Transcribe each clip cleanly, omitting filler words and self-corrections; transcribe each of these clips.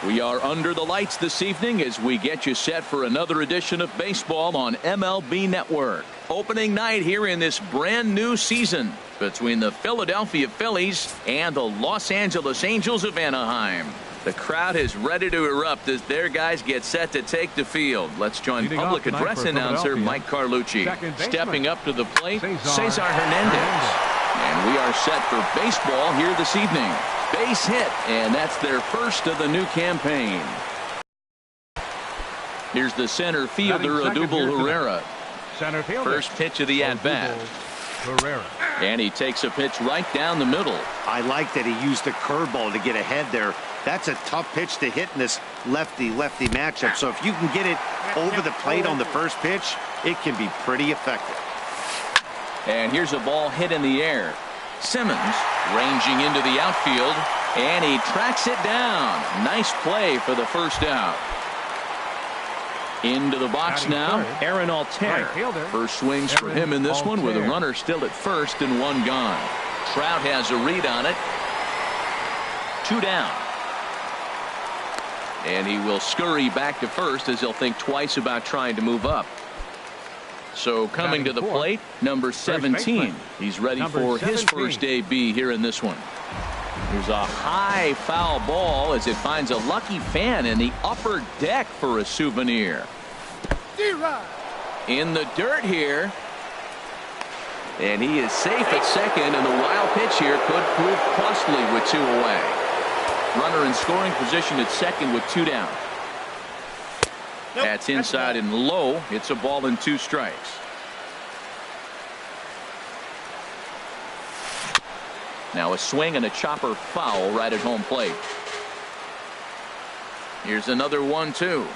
We are under the lights this evening as we get you set for another edition of baseball on MLB Network. Opening night here in this brand new season between the Philadelphia Phillies and the Los Angeles Angels of Anaheim. The crowd is ready to erupt as their guys get set to take the field. Let's join public address announcer Mike Carlucci. Stepping up to the plate, Cesar Hernandez. And we are set for baseball here this evening. Base hit, and that's their first of the new campaign. Here's the center fielder, Odubel Herrera. First pitch of the at-bat. And he takes a pitch right down the middle. I like that he used the curveball to get ahead there. That's a tough pitch to hit in this lefty-lefty matchup. So if you can get it over the plate on the first pitch, it can be pretty effective. And here's a ball hit in the air. Simmons ranging into the outfield, and he tracks it down. Nice play for the first out. Into the box now, Aaron Altair. First swings for him in this one with a runner still at first and one gone. Trout has a read on it. 2 down. And he will scurry back to first as he'll think twice about trying to move up. So coming to the plate, number 17. He's ready for his first AB here in this one. There's a high foul ball as it finds a lucky fan in the upper deck for a souvenir. In the dirt here. And he is safe at second, and the wild pitch here could prove costly with 2 away. Runner in scoring position at second with 2 down. That's inside and low. It's a ball and 2 strikes. Now a swing and a chopper foul right at home plate. Here's another 1-2.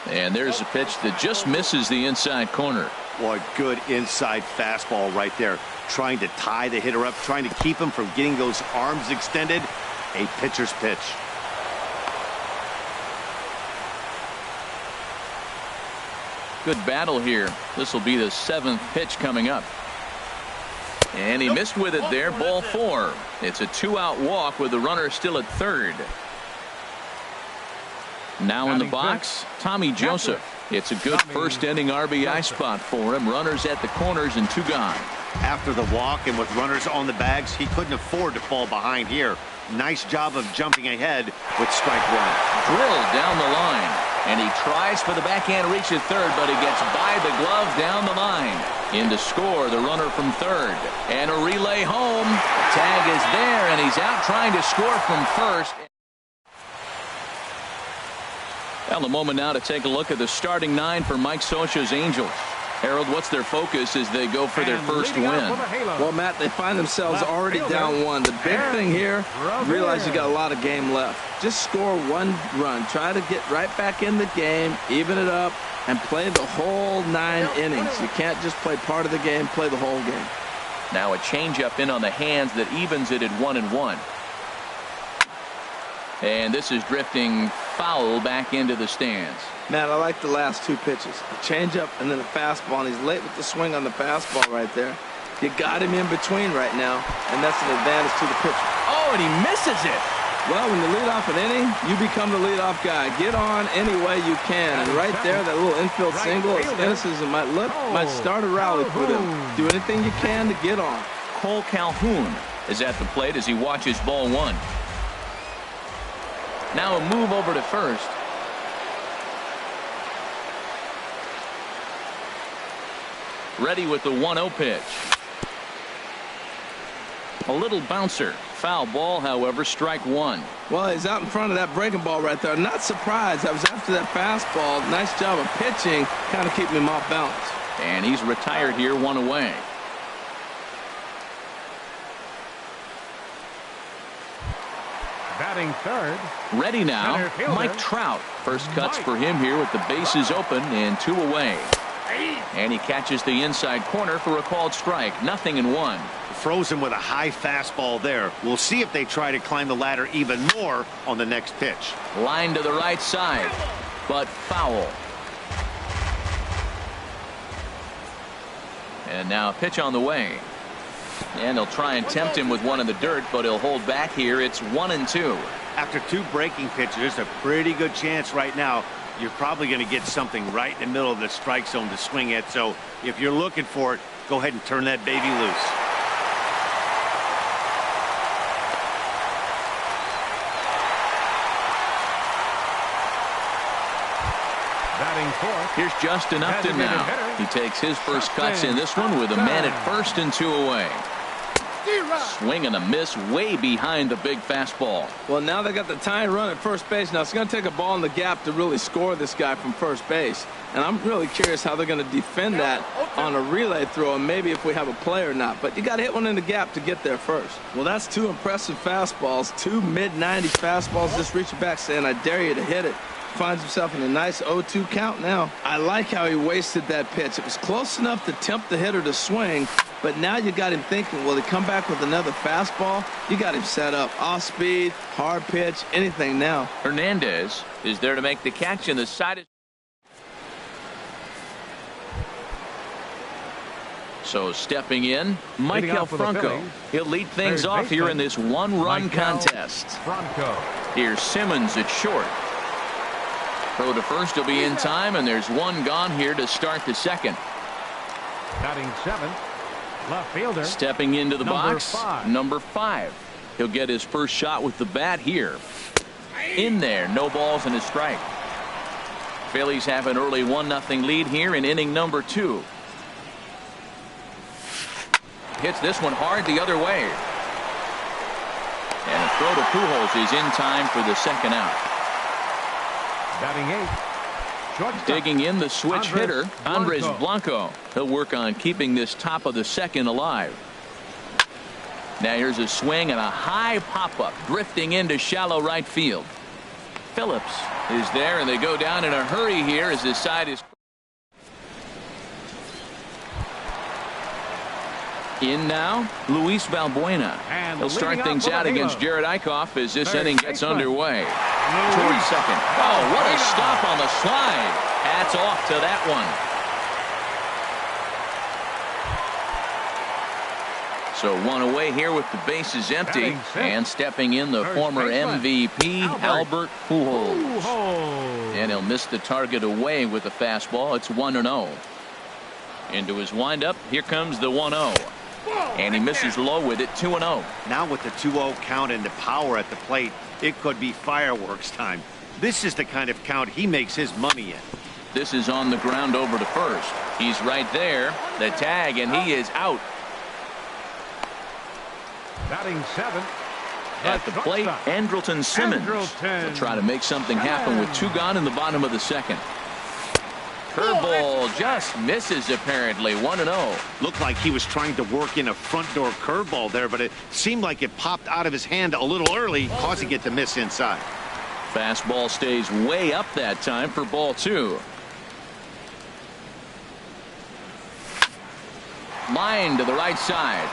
And there's a pitch that just misses the inside corner. What good inside fastball right there. Trying to tie the hitter up, trying to keep him from getting those arms extended. A pitcher's pitch. Good battle here. This will be the 7th pitch coming up. And he missed with it there. Ball 4. It's a 2-out walk with the runner still at third. Now in the box, Tommy Joseph. It's a good first inning RBI spot for him. Runners at the corners and 2 gone. After the walk and with runners on the bags, he couldn't afford to fall behind here. Nice job of jumping ahead with strike 1. Drilled down the line. And he tries for the backhand reach at third, but he gets by the glove down the line. In to score, the runner from third. And a relay home. Tag is there, and he's out trying to score from first. Well, a moment now to take a look at the starting 9 for Mike Scioscia's Angels. Harold, what's their focus as they go for their first win? Well, Matt, they find themselves already down 1. The big thing here, realize you got a lot of game left. Just score 1 run. Try to get right back in the game, even it up, and play the whole 9 innings. You can't just play part of the game, play the whole game. Now a changeup in on the hands that evens it at 1-1. And this is drifting foul back into the stands. Matt, I like the last 2 pitches. A changeup and then a fastball, and he's late with the swing on the fastball right there. You got him in between right now, and that's an advantage to the pitcher. Oh, and he misses it. Well, when you lead off an inning, you become the leadoff guy. Get on any way you can. And right there, that little infield single, as innocent as it might look, might start a rally for them. Do anything you can to get on. Cole Calhoun is at the plate as he watches ball 1. Now a move over to first. Ready with the 1-0 pitch. A little bouncer. Foul ball, however, strike 1. Well, he's out in front of that breaking ball right there. Not surprised. I was after that fastball. Nice job of pitching, kind of keeping him off balance. And he's retired here, 1 away. Batting third. Ready now, Mike Trout. First cuts for him here with the bases open and 2 away. And he catches the inside corner for a called strike. 0-1. Frozen with a high fastball there. We'll see if they try to climb the ladder even more on the next pitch. Line to the right side, but foul. And now a pitch on the way. And they'll try and tempt him with one in the dirt, but he'll hold back here. It's 1-2. After 2 breaking pitches, there's a pretty good chance right now you're probably going to get something right in the middle of the strike zone to swing at. So if you're looking for it, go ahead and turn that baby loose. Batting fourth. Here's Justin Upton now. He takes his first cuts in this one with a man at first and 2 away. Swing and a miss way behind the big fastball. Well, now they got the tying run at first base. Now it's going to take a ball in the gap to really score this guy from first base. And I'm really curious how they're going to defend that on a relay throw, and maybe if we have a play or not. But you got to hit one in the gap to get there first. Well, that's 2 impressive fastballs, 2 mid-90s fastballs just reaching back saying, I dare you to hit it. Finds himself in a nice 0-2 count now. I like how he wasted that pitch. It was close enough to tempt the hitter to swing, but now you got him thinking, will he come back with another fastball? You got him set up. Off speed, hard pitch, anything now. Hernandez is there to make the catch, and the side is... So stepping in, Michael Franco. He'll lead things off here in this 1-run contest. Here's Simmons at short. Throw to first will be in time, and there's 1 gone here to start the second. Batting 7th, left fielder. Stepping into the box, 5. number 5. He'll get his first shot with the bat here. In there, no balls and a strike. Phillies have an early 1-0 lead here in inning number 2. Hits this one hard the other way. And a throw to Pujols is in time for the second out. Batting 8th, shortstop. Digging in the switch hitter, Andres Blanco. He'll work on keeping this top of the second alive. Now here's a swing and a high pop-up drifting into shallow right field. Phillips is there, and they go down in a hurry here as this side is in now. Luis Valbuena. He'll start things out against Jared Eichhoff as this inning gets underway. Towards second. Oh, what a stop on the slide. Hats off to that one. So 1 away here with the bases empty, and stepping in the former MVP Albert Pujols. And he'll miss the target away with the fastball. It's 1-0. Into his windup, here comes the 1-0. And he misses low with it, 2-0. Now with the 2-0 count and the power at the plate, it could be fireworks time. This is the kind of count he makes his money in. This is on the ground over to first. He's right there. The tag, and he is out. Batting 7th. At the plate, Andrelton Simmons will try to make something happen with 2 gone in the bottom of the second. Curveball just misses apparently. 1-0. Looked like he was trying to work in a front door curveball there, but it seemed like it popped out of his hand a little early, causing it to miss inside. Fastball stays way up that time for ball 2. Line to the right side.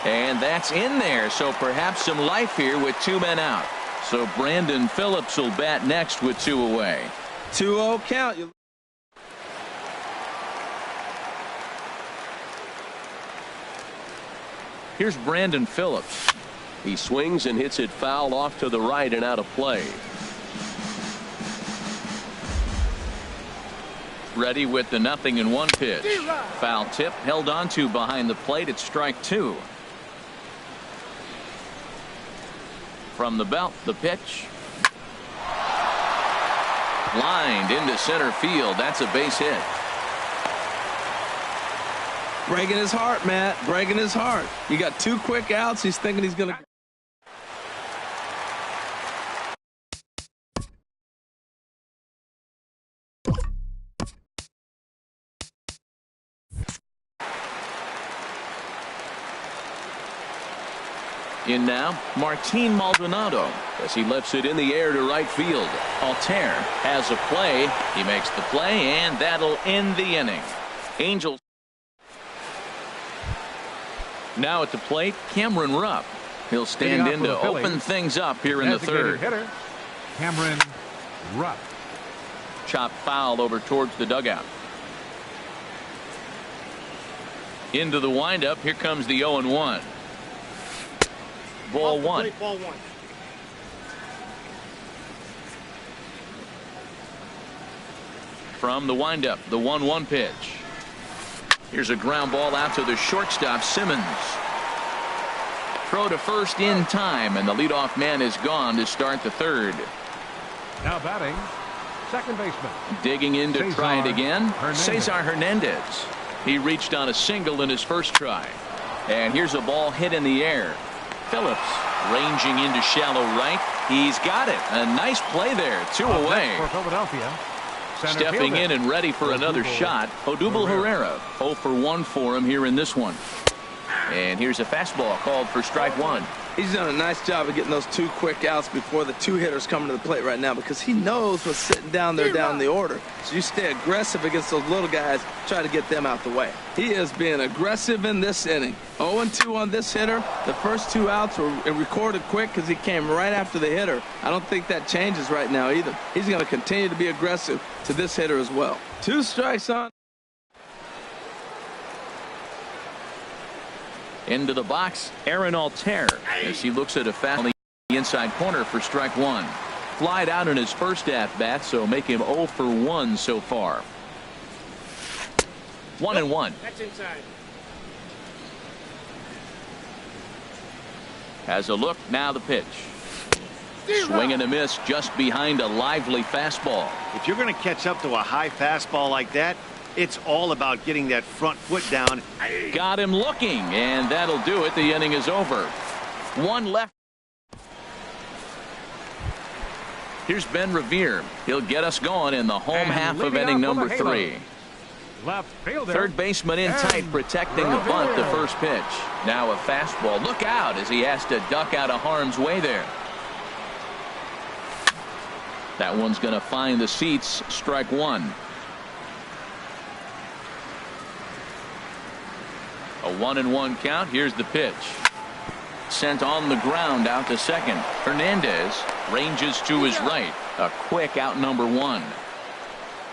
And that's in there, so perhaps some life here with 2 men out. So Brandon Phillips will bat next with 2 away. 2-0 count. Here's Brandon Phillips. He swings and hits it foul off to the right and out of play. Ready with the 0-1 pitch. Foul tip held on to behind the plate at strike 2. From the belt, the pitch. Lined into center field. That's a base hit. Breaking his heart, Matt. Breaking his heart. You got 2 quick outs. He's thinking he's going to... In now, Martin Maldonado as he lifts it in the air to right field. Altair has a play. He makes the play, and that'll end the inning. Angels. Now at the plate, Cameron Rupp. He'll stand in to open things up here in the third. Hitter, Cameron Rupp. Chop foul over towards the dugout. Into the windup. Here comes the 0-1. Ball 1. from the windup, the 1-1 pitch. Here's a ground ball out to the shortstop, Simmons. Throw to first in time, and the leadoff man is gone to start the third. Now batting, second baseman. Digging in to Cesar try it again, Hernandez. Cesar Hernandez. He reached on a single in his first try. And here's a ball hit in the air. Phillips ranging into shallow right. He's got it. A nice play there. 2 Up away. next for Philadelphia. Center Stepping fielder. in and ready for another shot, Odubel Herrera. 0 for 1 for him here in this one. And here's a fastball called for strike 1. He's done a nice job of getting those 2 quick outs before the 2 hitters coming to the plate right now, because he knows what's sitting down there down the order. So you stay aggressive against those little guys, try to get them out the way. He is being aggressive in this inning. 0-2 on this hitter. The first 2 outs were recorded quick because he came right after the hitter. I don't think that changes right now either. He's going to continue to be aggressive to this hitter as well. 2 strikes on. Into the box, Aaron Altair, as he looks at a foul on the inside corner for strike 1. Flied out in his first at-bat, so make him 0 for 1 so far. 1-1. That's inside. Has a look, now the pitch. Swing and a miss just behind a lively fastball. If you're going to catch up to a high fastball like that, it's all about getting that front foot down. Got him looking, and that'll do it. The inning is over. 1 left. Here's Ben Revere. He'll get us going in the home And half of leading inning off number with a halo. 3. Left fielder. Third baseman in And tight, protecting the bunt, the first pitch. Now a fastball. Look out as he has to duck out of harm's way there. That one's going to find the seats. Strike 1. A 1-1 count. Here's the pitch. Sent on the ground out to second. Hernandez ranges to his right. A quick out number 1.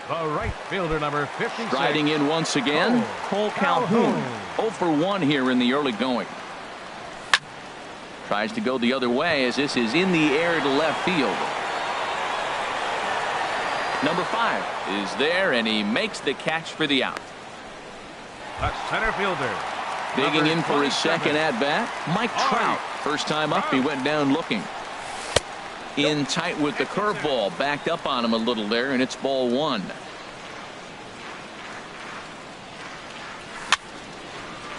The right fielder, number 56. Striding in once again, Cole Calhoun. 0 for 1 here in the early going. Tries to go the other way as this is in the air to left field. Number 5 is there, and he makes the catch for the out. A center fielder. Digging in for his 27. second at-bat, Mike Trout. First time up, he went down looking. In tight with the curveball, backed up on him a little there, and it's ball 1.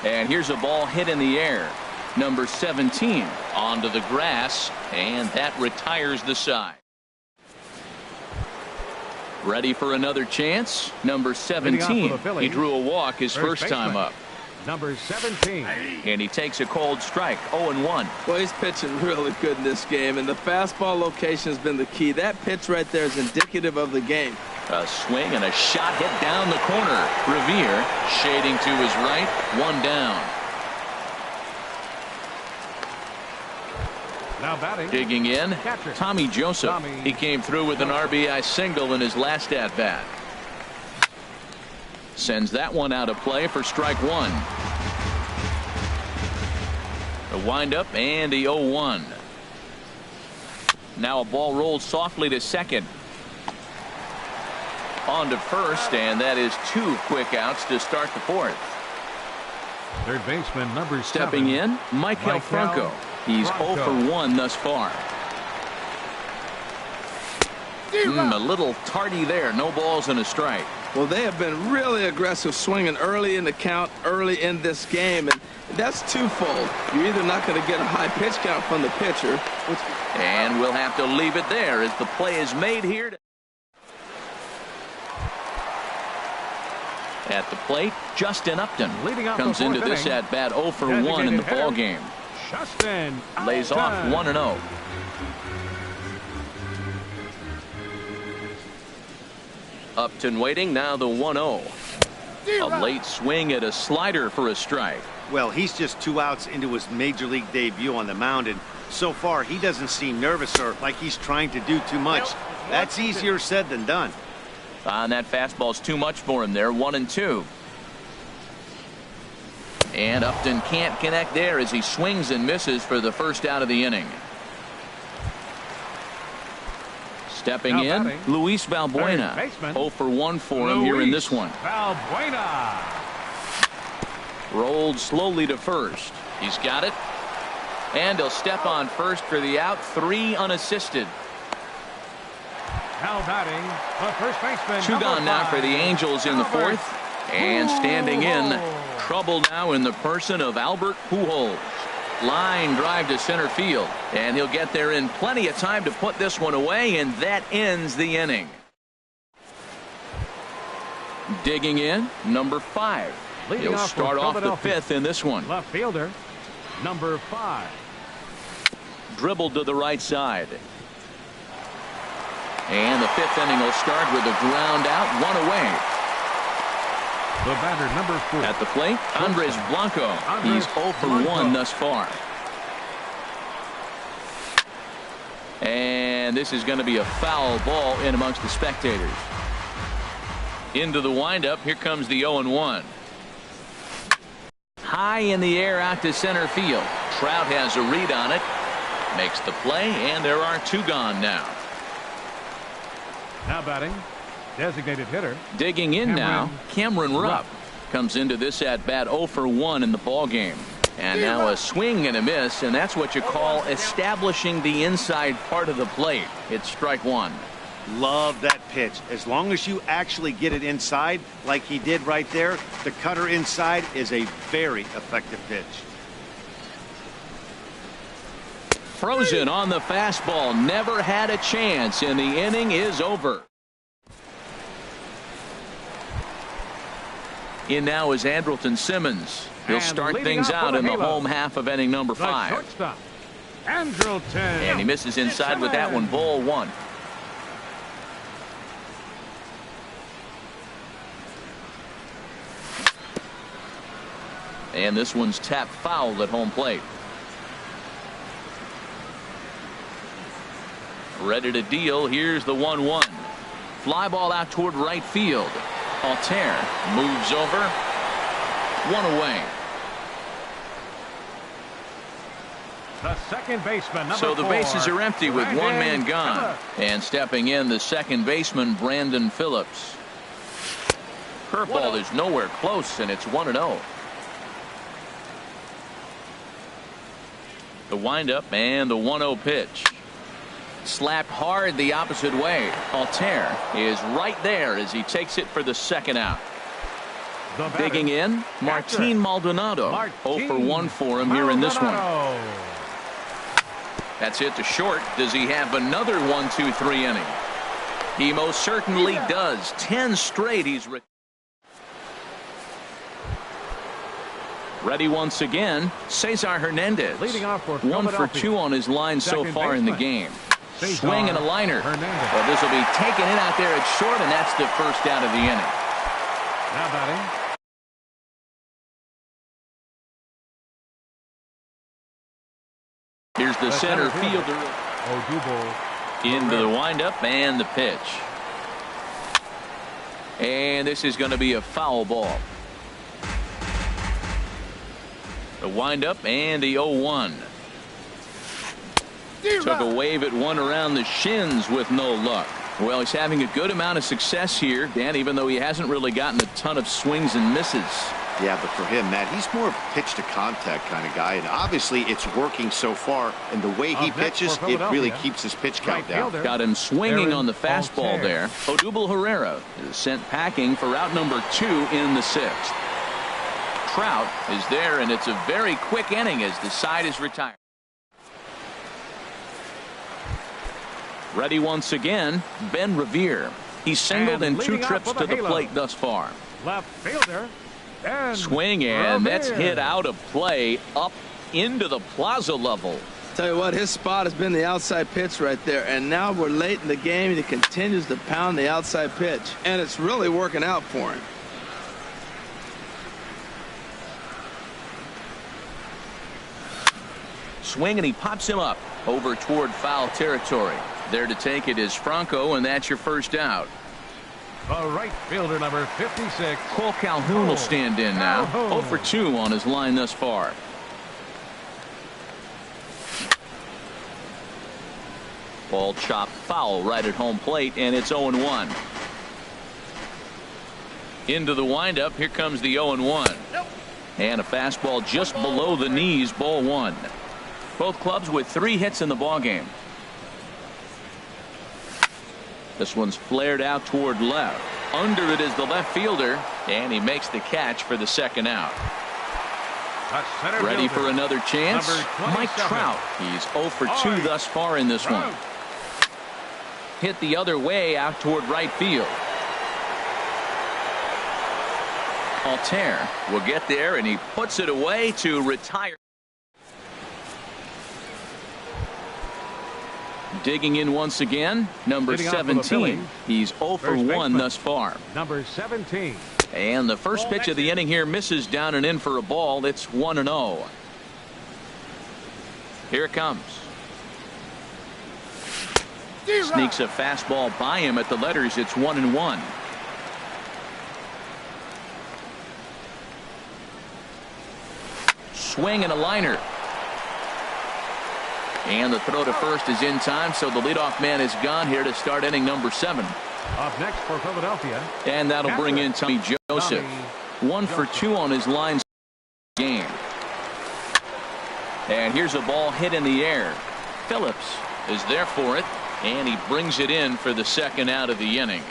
And here's a ball hit in the air. Number 17 onto the grass, and that retires the side. Ready for another chance. Number 17. He drew a walk his first time up. Number 17. And he takes a cold strike. 0-1. Well, he's pitching really good in this game, and the fastball location has been the key. That pitch right there is indicative of the game. A swing and a shot hit down the corner. Revere shading to his right. 1 down. Now batting. Digging in, Catcher. Tommy Joseph. Tommy He came through with an RBI single in his last at-bat. Sends that one out of play for strike 1. The windup and the 0-1. Now a ball rolled softly to second. On to first, and that is 2 quick outs to start the 4th. Third baseman, number 7. Stepping in, Michael Franco. He's 0 for 1 thus far. A little tardy there. No balls and a strike. Well, they have been really aggressive, swinging early in the count, early in this game, and that's twofold. You're either not going to get a high pitch count from the pitcher, And we'll have to leave it there as the play is made here. At the plate, Justin Upton Leading off comes the into 4th this inning. at-bat 0 for 1 in the Designated ball hitter. game. Justin Lays off Upton. 1-0. Upton waiting, now the 1-0. A late swing at a slider for a strike. Well, he's just 2 outs into his major league debut on the mound, and so far he doesn't seem nervous or like he's trying to do too much. That's easier said than done. And that fastball's too much for him there. 1-2. And Upton can't connect there as he swings and misses for the first out of the inning. Stepping Now in, batting, Luis Valbuena. third baseman, 0 for 1 for him here in this one. Valbuena. Rolled slowly to first. He's got it. And he'll step on first for the out. 3 unassisted. Now batting, the first baseman. 2 gone now for the Angels in the 4th. And standing in, trouble now in the person of Albert Pujols. Line drive to center field. And he'll get there in plenty of time to put this one away, and that ends the inning. Digging in, number 5. Leading He'll off start for off the Philadelphia. 5th in this one. Left fielder, number 5. Dribbled to the right side. And the 5th inning will start with a ground out, 1 away. The batter, number 4. At the plate, Andres Blanco. He's 0 for 1 thus far. And this is going to be a foul ball in amongst the spectators. Into the windup. Here comes the 0-1. High in the air out to center field. Trout has a read on it. Makes the play, and there are 2 gone now. Now batting, designated hitter. Digging in now, Cameron Rupp comes into this at bat 0 for 1 in the ball game. And now a swing and a miss, and that's what you call establishing the inside part of the plate. It's strike 1. Love that pitch. As long as you actually get it inside like he did right there, the cutter inside is a very effective pitch. Frozen on the fastball. Never had a chance, and the inning is over. In now is Andrelton Simmons. He'll And start leading things off out for in the the halo, home half of inning number The 5. shortstop, Andrelton. And he misses inside with that one. Ball 1. And this one's tapped foul at home plate. Ready to deal. Here's the 1-1. Fly ball out toward right field. Altair moves over. 1 away. The second baseman, number So the 4. bases are empty with 1 man gone. Phillips. And stepping in, the second baseman, Brandon Phillips. Curveball is nowhere close, and it's 1-0. The windup and the 1-0 pitch. Slapped hard the opposite way. Altair is right there as he takes it for the second out. The batter, Digging in, Martin Maldonado. 0 for 1 for him here in this one. Maldonado. That's hit to short. Does he have another 1-2-3 inning? He most certainly does. 10 straight he's ready once again. Cesar Hernandez. Leading off for 1 for Philadelphia. 2 on his line so Second far in the baseman, game. Cesar Swing and a liner. Hernandez. Well, this will be taken in out there at short, and that's the first out of the inning. Now batting, Here's the center fielder, fielder Odubel. into the windup and the pitch. And this is going to be a foul ball. The windup and the 0-1. Took a wave at one around the shins with no luck. Well, he's having a good amount of success here, Dan, even though he hasn't really gotten a ton of swings and misses. Yeah, but for him, Matt, he's more of a pitch to contact kind of guy, and obviously it's working so far, and the way he Up next pitches, for it really Philadelphia, keeps his pitch count right down. fielder, Got him swinging Aaron on the fastball Altair. there. Odubel Herrera is sent packing for out number 2 in the 6th. Trout is there, and it's a very quick inning as the side is retired. Ready once again, Ben Revere. He's singled in And 2 leading off trips for the to the halo, plate thus far. Left fielder, Ben Swing, and that's Revere. hit out of play up into the plaza level. Tell you what, his spot has been the outside pitch right there, and now we're late in the game and he continues to pound the outside pitch, and it's really working out for him. Swing, and he pops him up over toward foul territory. There to take it is Franco, and that's your first out. The right fielder, number 56. Cole Calhoun will stand in now. Calhoun. 0 for 2 on his line thus far. Ball chopped foul right at home plate, and it's 0-1. Into the windup. Here comes the 0-1. And a fastball just below the knees, ball one. Both clubs with 3 hits in the ballgame. This one's flared out toward left. Under it is the left fielder, and he makes the catch for the second out. Ready for another chance? Mike Trout. He's 0 for 2 thus far in this one. Hit the other way out toward right field. Altair will get there, and he puts it away to retire. Digging in once again, number 17. He's 0 for 1 thus far. Number 17. And the first pitch of the inning here misses down and in for a ball. It's 1-0. Here it comes. Sneaks a fastball by him at the letters. It's 1-1. Swing and a liner. And the throw to first is in time, so the leadoff man is gone here to start inning number 7. Up next for Philadelphia. And that'll bring in Tommy Joseph. 1 for 2 on his lines game. And here's a ball hit in the air. Phillips is there for it, and he brings it in for the second out of the inning.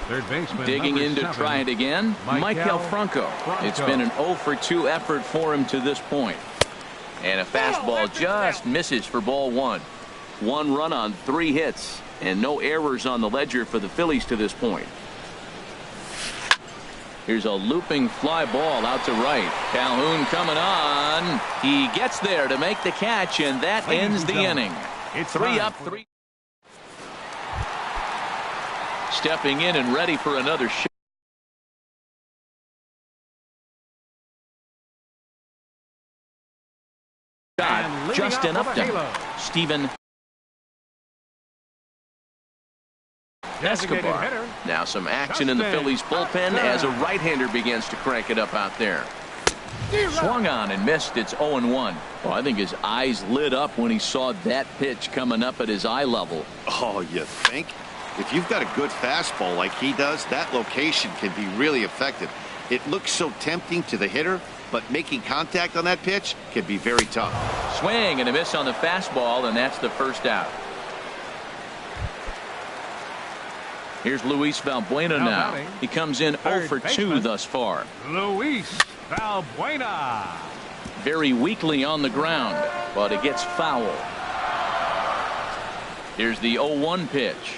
Third baseman Digging in to try it again, Michael Franco. It's been an 0 for 2 effort for him to this point. And a fastball just misses for ball 1. 1 run on 3 hits, and no errors on the ledger for the Phillies to this point. Here's a looping fly ball out to right. Calhoun coming on. He gets there to make the catch, and that ends the inning. It's 3 up, 3. Stepping in and ready for another shot. Justin Upton. Steven Escobar. Now some action in the Phillies bullpen as a right-hander begins to crank it up out there. Swung on and missed. It's 0-1. Well, I think his eyes lit up when he saw that pitch coming up at his eye level. Oh, you think? If you've got a good fastball like he does, that location can be really effective. It looks so tempting to the hitter, but making contact on that pitch can be very tough. Swing and a miss on the fastball, and that's the first out. Here's Luis Valbuena now. He comes in 0 for 2 thus far. Luis Valbuena. Very weakly on the ground, but it gets foul. Here's the 0-1 pitch.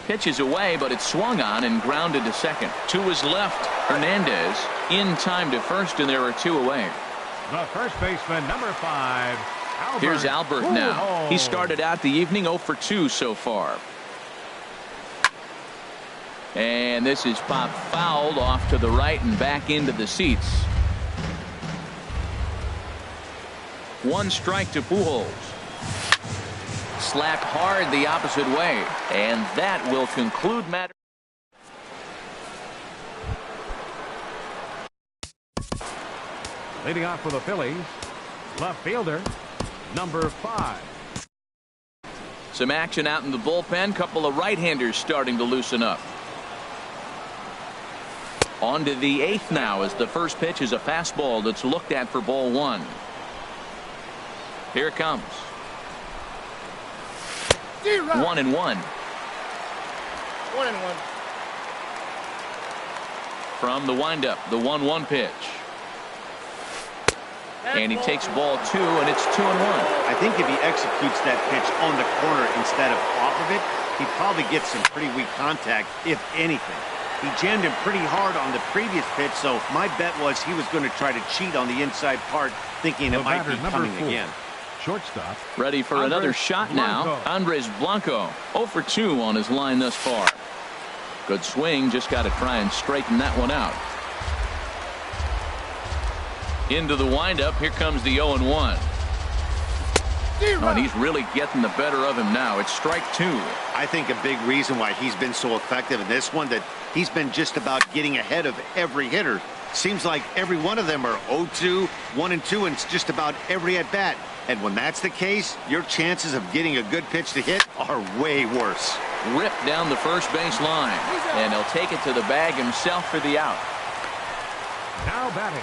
Pitch is away, but it's swung on and grounded to second. To his left, Hernandez in time to first, and there are 2 away. The first baseman, number 5. Albert. Here's Albert now. He started out the evening 0 for 2 so far. And this is popped fouled off to the right and back into the seats. 1 strike to Pujols. Slapped hard the opposite way, and that will conclude matters. Leading off for the Phillies, left fielder, number 5. Some action out in the bullpen. Couple of right-handers starting to loosen up. On to the 8th now, as the first pitch is a fastball that's looked at for ball 1. Here it comes. 1-1. 1-1. From the windup, the 1-1 pitch. And he takes ball 2, and it's 2-1. I think if he executes that pitch on the corner instead of off of it, he probably gets some pretty weak contact, if anything. He jammed him pretty hard on the previous pitch, so my bet was he was going to try to cheat on the inside part, thinking it might be coming again. Shortstop. Ready for another shot now. Andres Blanco 0 for 2 on his line thus far. Good swing, just got to try and straighten that one out. Into the windup, here comes the 0-1. Oh, and he's really getting the better of him now. It's strike 2. I think a big reason why he's been so effective in this one, that he's been just about getting ahead of every hitter Seems like every one of them are 0-2, 1-2, and it's just about every at-bat. And when that's the case, your chances of getting a good pitch to hit are way worse. Ripped down the first base line, and he'll take it to the bag himself for the out. Now batting,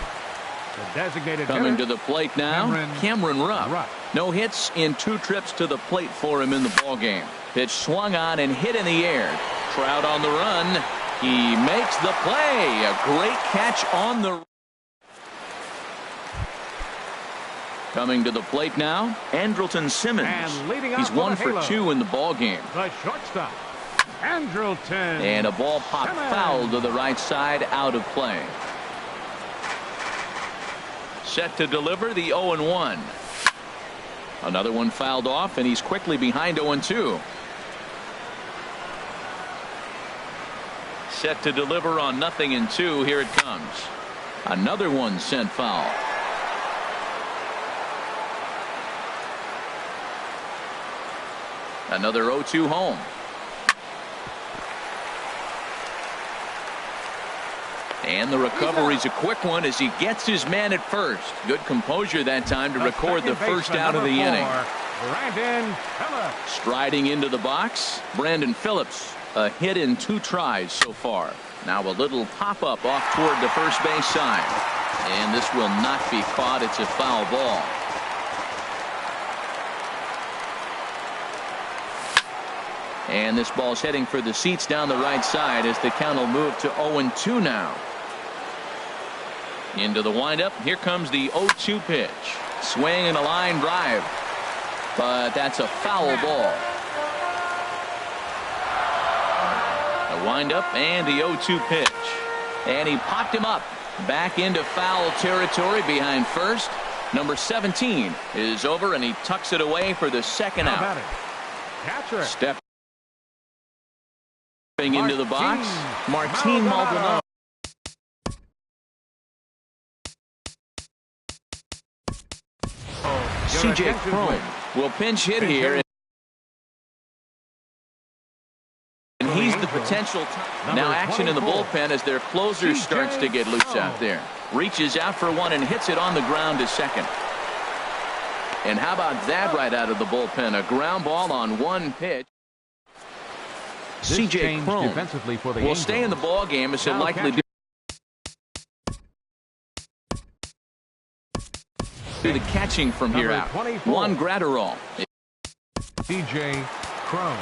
the designated Coming hitter, to the plate now, Cameron Rupp. No hits in 2 trips to the plate for him in the ballgame. Pitch swung on and hit in the air. Trout on the run. He makes the play. A great catch on the. Coming to the plate now, Andrelton Simmons. He's 1 for 2 in the ballgame. The shortstop, Andrelton. And a ball popped foul to the right side, out of play. Set to deliver the 0-1. Another one fouled off, and he's quickly behind 0-2. Set to deliver on 0-2. Here it comes. Another one sent foul. Another 0-2 home. And the recovery's a quick one as he gets his man at first. Good composure that time to record the first out of the inning. Brandon Phillips. Striding into the box, Brandon Phillips. A hit in 2 tries so far. Now a little pop-up off toward the first base side. And this will not be caught. It's a foul ball. And this ball's heading for the seats down the right side as the count will move to 0-2 now. Into the windup. Here comes the 0-2 pitch. Swing and a line drive. But that's a foul ball. The windup and the 0-2 pitch. And he popped him up. Back into foul territory behind first. Number 17 is over, and he tucks it away for the second out. Stepping into the box, Martin Maldonado. C.J. Cron will pinch hit here. And he's the potential. Now action in the bullpen as their closer starts to get loose out there. Reaches out for one and hits it on the ground to second. And how about that right out of the bullpen? A ground ball on 1 pitch. C.J. Cron will stay in the ball game as he'll likely do the catching from here out. Juan Gratterall. C.J. Cron.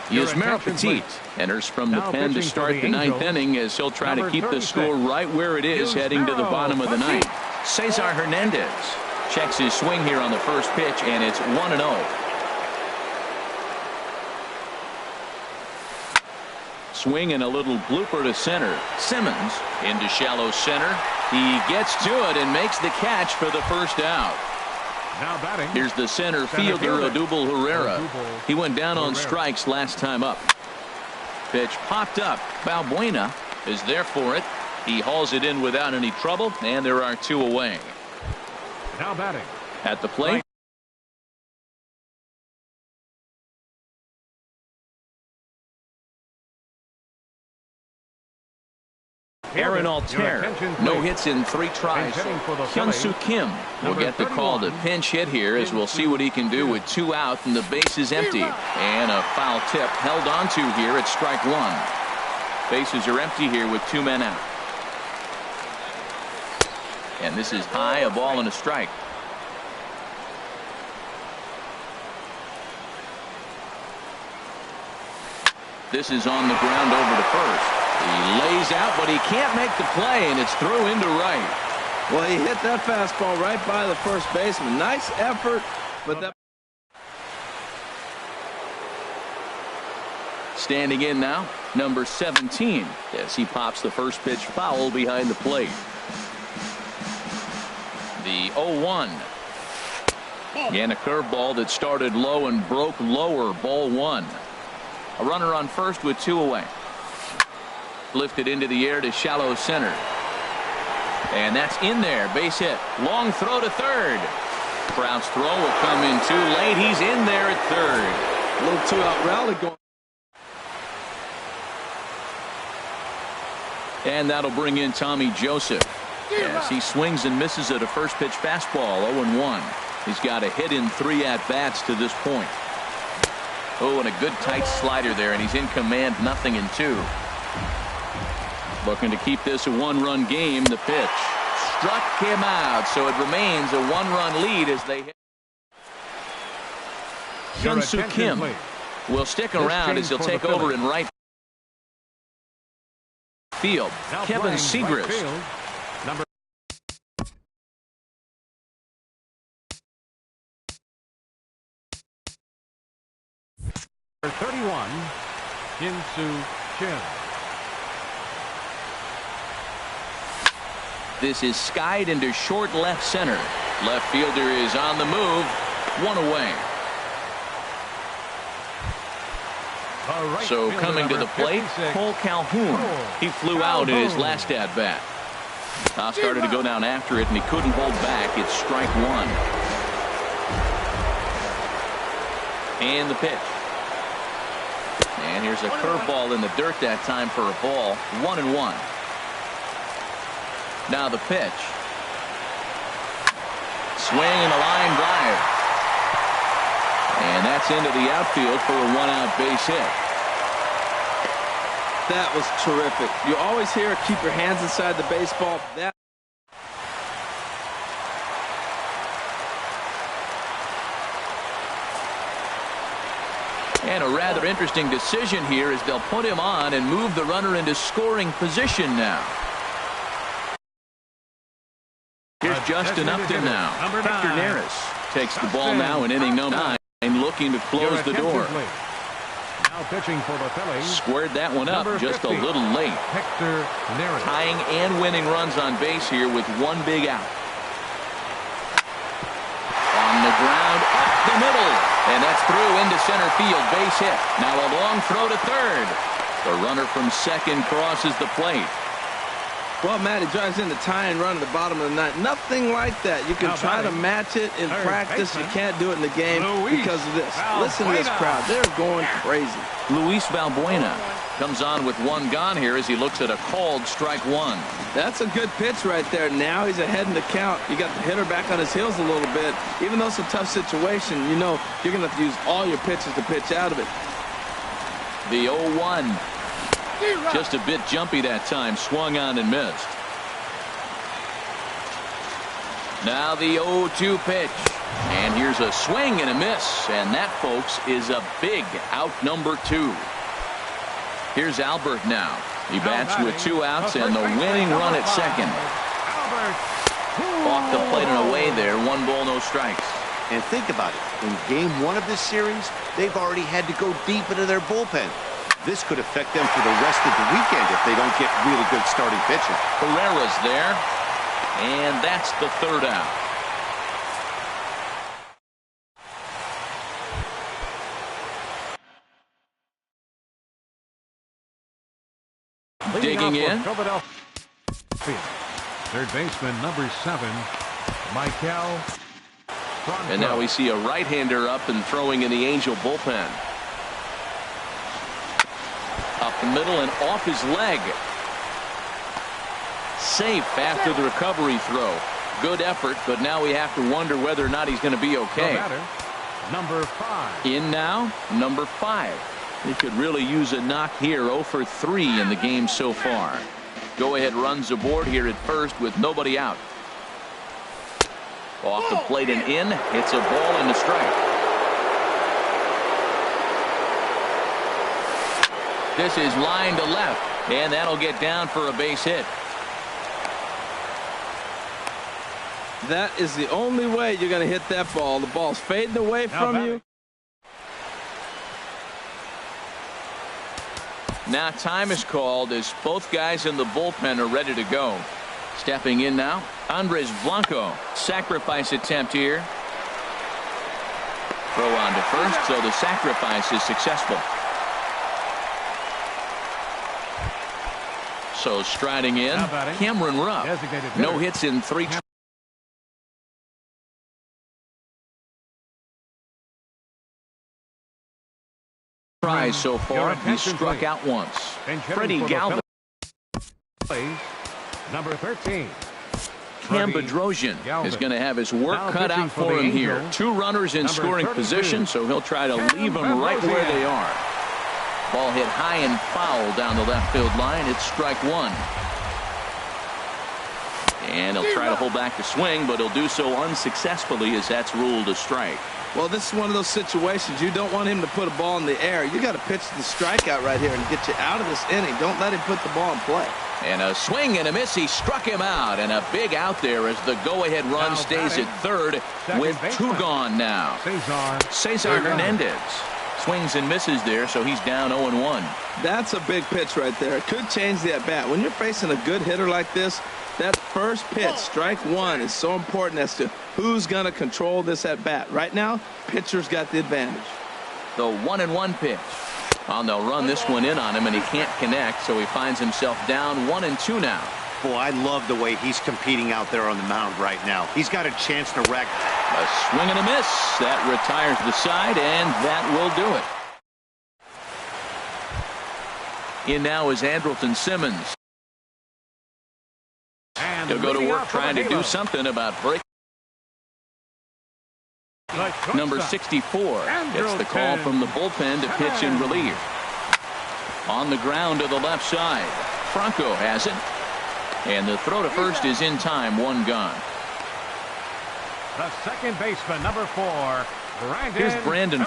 Yasmero Petit enters from the pen to start the 9th inning as he'll try to keep the score right where it is heading to the bottom of the 9th. Cesar Hernandez checks his swing here on the first pitch, and it's 1-0. Swing and a little blooper to center. Simmons into shallow center. He gets to it and makes the catch for the first out. Now batting. Here's the center fielder, Odubel Herrera. He went down on strikes last time up. Pitch popped up. Balbuena is there for it. He hauls it in without any trouble, and there are 2 away. Now batting. At the plate. Aaron Altair, no hits in 3 tries. Hyun-Soo Kim will get the call to pinch hit here as we'll see what he can do with 2 out and the base is empty. And a foul tip held onto here at strike 1. Bases are empty here with 2 men out. And this is high, a ball and a strike. This is on the ground over to first. He lays out, but he can't make the play, and it's through into right. Well, he hit that fastball right by the first baseman. Nice effort, but that. Standing in now, number 17, as he pops the first pitch foul behind the plate. The 0-1. Again, a curveball that started low and broke lower, ball 1. A runner on first with 2 away. Lifted into the air to shallow center. And that's in there. Base hit. Long throw to third. Trout's throw will come in too late. He's in there at third. A little 2-out rally going. And that'll bring in Tommy Joseph as he swings and misses at a first pitch fastball. 0-1. He's got a hit in 3 at-bats to this point. Oh, and a good tight slider there, and he's in command. 0-2. Looking to keep this a 1-run game. The pitch struck him out, so it remains a 1-run lead as they hit. Hyun-Soo Kim will stick around as he'll take over in right field. Kevin Segrist. Number 31, Hyun-Soo Kim. This is skied into short left center. Left fielder is on the move. 1 away. So coming to the plate, Cole Calhoun. He flew out in his last at-bat. Started to go down after it, and he couldn't hold back. It's strike 1. And the pitch. And here's a curveball in the dirt that time for a ball. 1-1. Now the pitch. Swing and a line drive. And that's into the outfield for a 1-out base hit. That was terrific. You always hear keep your hands inside the baseball. That And a rather interesting decision here as they'll put him on and move the runner into scoring position now. Here's Justin Upton now. Hector Neris takes the ball now in inning number 9, looking to close the door. Now pitching for the Phillies. Squared that one up just a little late. Hector Neris. Tying and winning runs on base here with 1 big out. On the ground, up the middle. And that's through into center field. Base hit. Now a long throw to third. The runner from second crosses the plate. Well, Matt, he drives in the tying run at the bottom of the 9th. Nothing like that. You can try to match it in practice. You can't do it in the game because of this. Listen to this crowd. They're going crazy. Luis Valbuena comes on with 1 gone here as he looks at a called strike 1. That's a good pitch right there. Now he's ahead in the count. You got the hitter back on his heels a little bit. Even though it's a tough situation, you know you're going to have to use all your pitches to pitch out of it. The 0-1. Just a bit jumpy that time. Swung on and missed. Now the 0-2 pitch. And here's a swing and a miss. And that, folks, is a big out number 2. Here's Albert now. He bats with 2 outs and the winning run at second. Off the plate and away there. 1 ball, no strikes. And think about it. In game 1 of this series, they've already had to go deep into their bullpen. This could affect them for the rest of the weekend if they don't get really good starting pitching. Herrera's there. And that's the 3rd out. Digging in. Third baseman number 7, Michael. And now we see a right-hander up and throwing in the Angel bullpen. Up the middle and off his leg. Safe after the recovery throw. Good effort, but now we have to wonder whether or not he's going to be okay. Number 5. In now, number 5. He could really use a knock here. 0 for 3 in the game so far. Go-ahead runs aboard here at first with nobody out. Off the plate and in. It's a ball and a strike. This is line to left, and that'll get down for a base hit. That is the only way you're going to hit that ball. The ball's fading away from you. Now time is called as both guys in the bullpen are ready to go. Stepping in now, Andres Blanco. Sacrifice attempt here. Throw on to first, so the sacrifice is successful. So striding in, Cameron Rupp. No hits in 3 tries so far. He struck out once. Freddie Galvin Number 13. Cam Bedrosian is going to have his work cut out for him here. 2 runners in scoring position, so he'll try to leave them right where they are. Ball hit high and foul down the left field line. It's strike 1. And he'll try to hold back the swing, but he'll do so unsuccessfully as that's ruled a strike. Well, this is one of those situations you don't want him to put a ball in the air. You got to pitch the strikeout right here and get you out of this inning. Don't let him put the ball in play. And a swing and a miss. He struck him out, and a big out there as the go-ahead run stays at third with 2 gone now. Cesar Hernandez swings and misses there, so he's down 0-1. That's a big pitch right there. It could change the at-bat. When you're facing a good hitter like this, that first pitch, strike 1, is so important as to who's going to control this at-bat. Right now, pitcher's got the advantage. The 1-1 pitch. Oh, they'll run this one in on him, and he can't connect, so he finds himself down 1-2 now. Boy, I love the way he's competing out there on the mound right now. He's got a chance to wreck. A swing and a miss. That retires the side, and that will do it. In now is Andrelton Simmons. He'll go to work trying to do something about break. Number 64 gets the call from the bullpen to pitch in relief. On the ground to the left side. Franco has it. And the throw to first is in time. 1 gone. The second baseman, number 4, Brandon. Here's Brandon.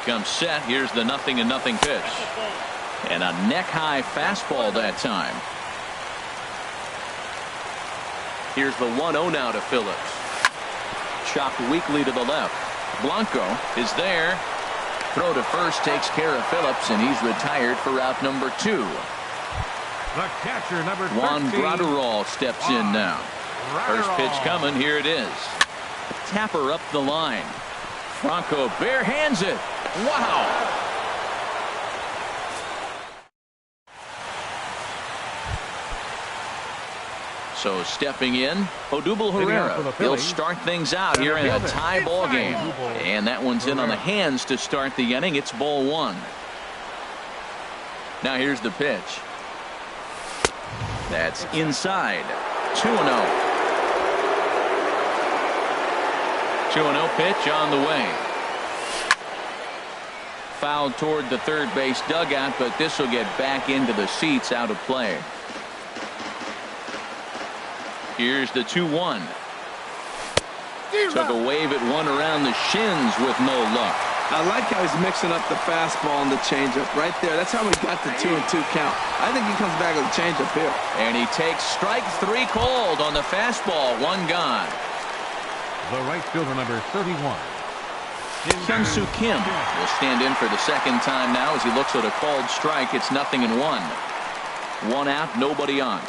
Comes set. Here's the 0-0 pitch. And a neck-high fastball that time. Here's the 1-0 now to Phillips. Chopped weakly to the left. Blanco is there. Throw to first takes care of Phillips, and he's retired for out number 2. The catcher, number 13. Juan Graterol steps in now. First pitch coming. Here it is. Tapper up the line. Franco bare hands it. Wow. So stepping in, Odubel Herrera. He'll start things out here in a tie ball game. And that one's in on the hands to start the inning. It's ball 1. Now here's the pitch. That's inside. 2-0. 2-0 pitch on the way. Fouled toward the third base dugout, but this will get back into the seats, out of play. Here's the 2-1. Took a wave at one around the shins with no luck. I like how he's mixing up the fastball and the changeup right there. That's how he got the 2-2 count. I think he comes back with a changeup here. And he takes strike 3 called on the fastball. 1 gone. The right fielder, number 31. Hyun-Soo Kim will stand in for the second time now as he looks at a called strike. It's 0-1. 1 out, nobody on.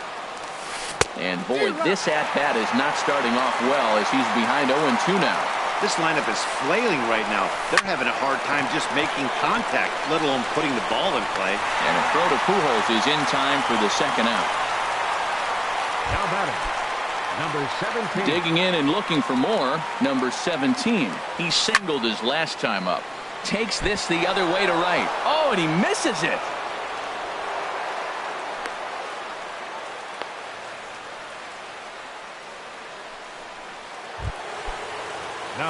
And boy, this at-bat is not starting off well as he's behind 0-2 now. This lineup is flailing right now. They're having a hard time just making contact, let alone putting the ball in play. And a throw to Pujols is in time for the second out. Now batting, number 17. Digging in and looking for more, number 17. He singled his last time up. Takes this the other way to right. Oh, and he misses it.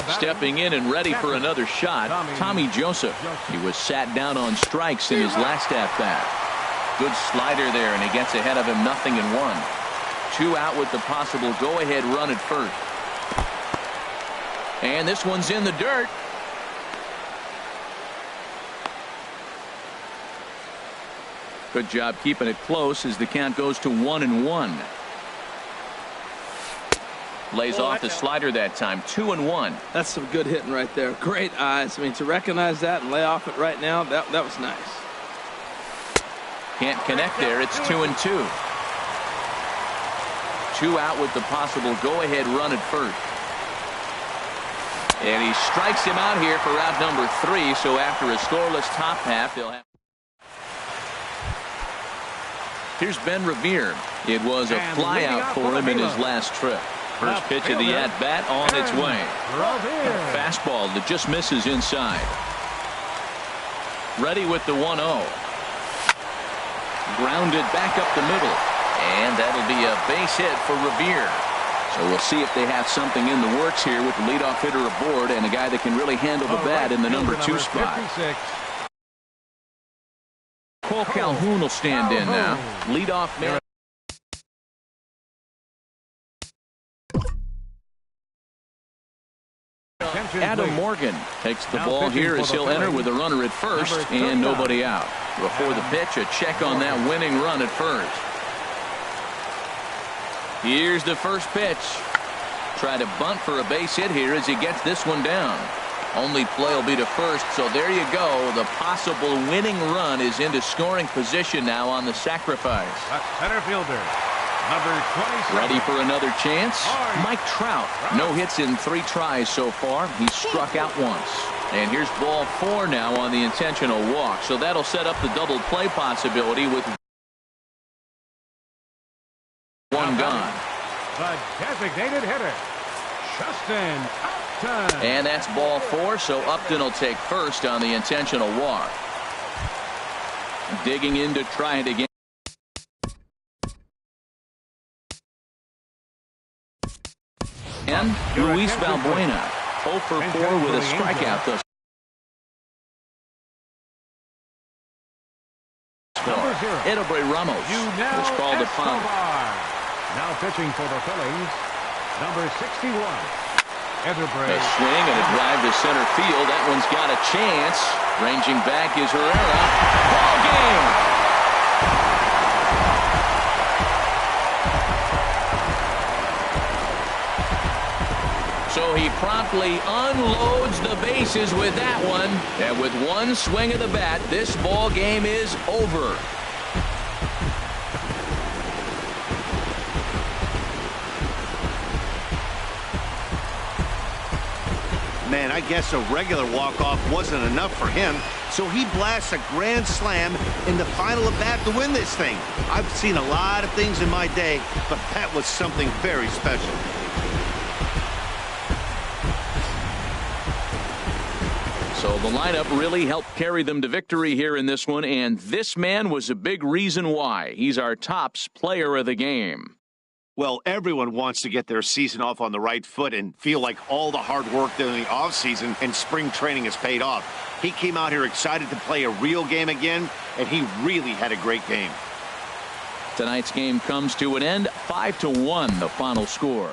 Stepping in and ready for another shot, Tommy Joseph. He was sat down on strikes in his last at-bat. Good slider there, and he gets ahead of him. 0-1. 2 out with the possible go-ahead run at first. And this one's in the dirt. Good job keeping it close as the count goes to 1-1. Lays off the slider that time. 2-1. That's some good hitting right there. Great eyes. I mean, to recognize that and lay off it right now, that was nice. Can't connect there. It's 2-2. 2 out with the possible go-ahead run at first. And he strikes him out here for out number 3. So after a scoreless top half, they'll have. Here's Ben Revere. It was a fly out for him in his last trip. First pitch of the at-bat on its way. Fastball that just misses inside. Ready with the 1-0. Grounded back up the middle. And that'll be a base hit for Revere. So we'll see if they have something in the works here with the leadoff hitter aboard and a guy that can really handle the bat in the number 2 spot. Cole Calhoun will stand in now. Leadoff man. Adam Morgan takes the ball here as he'll enter with a runner at first and nobody out. Before the pitch, a check on that winning run at first. Here's the first pitch. Try to bunt for a base hit here as he gets this one down. Only play will be to first, so there you go. The possible winning run is into scoring position now on the sacrifice. Center fielder, number 27. Ready for another chance? Mike Trout. No hits in 3 tries so far. He's struck out once. And here's ball 4 now on the intentional walk. So that'll set up the double play possibility with one gone. The designated hitter, Justin Upton. And that's ball 4, so Upton will take first on the intentional walk. Digging in to try it again. And Luis Valbuena, 0 for 4 with a strikeout thus far. Edobray Ramos was called upon. Now pitching for the Phillies, number 61. Edobray. A swing and a drive to center field. That one's got a chance. Ranging back is Herrera. Ball game. So he promptly unloads the bases with that one. And with one swing of the bat, this ball game is over. Man, I guess a regular walk-off wasn't enough for him, so he blasts a grand slam in the final at bat to win this thing. I've seen a lot of things in my day, but that was something very special. So the lineup really helped carry them to victory here in this one, and this man was a big reason why. He's our tops player of the game. Well, everyone wants to get their season off on the right foot and feel like all the hard work during the offseason and spring training has paid off. He came out here excited to play a real game again, and he really had a great game. Tonight's game comes to an end, 5-1, the final score.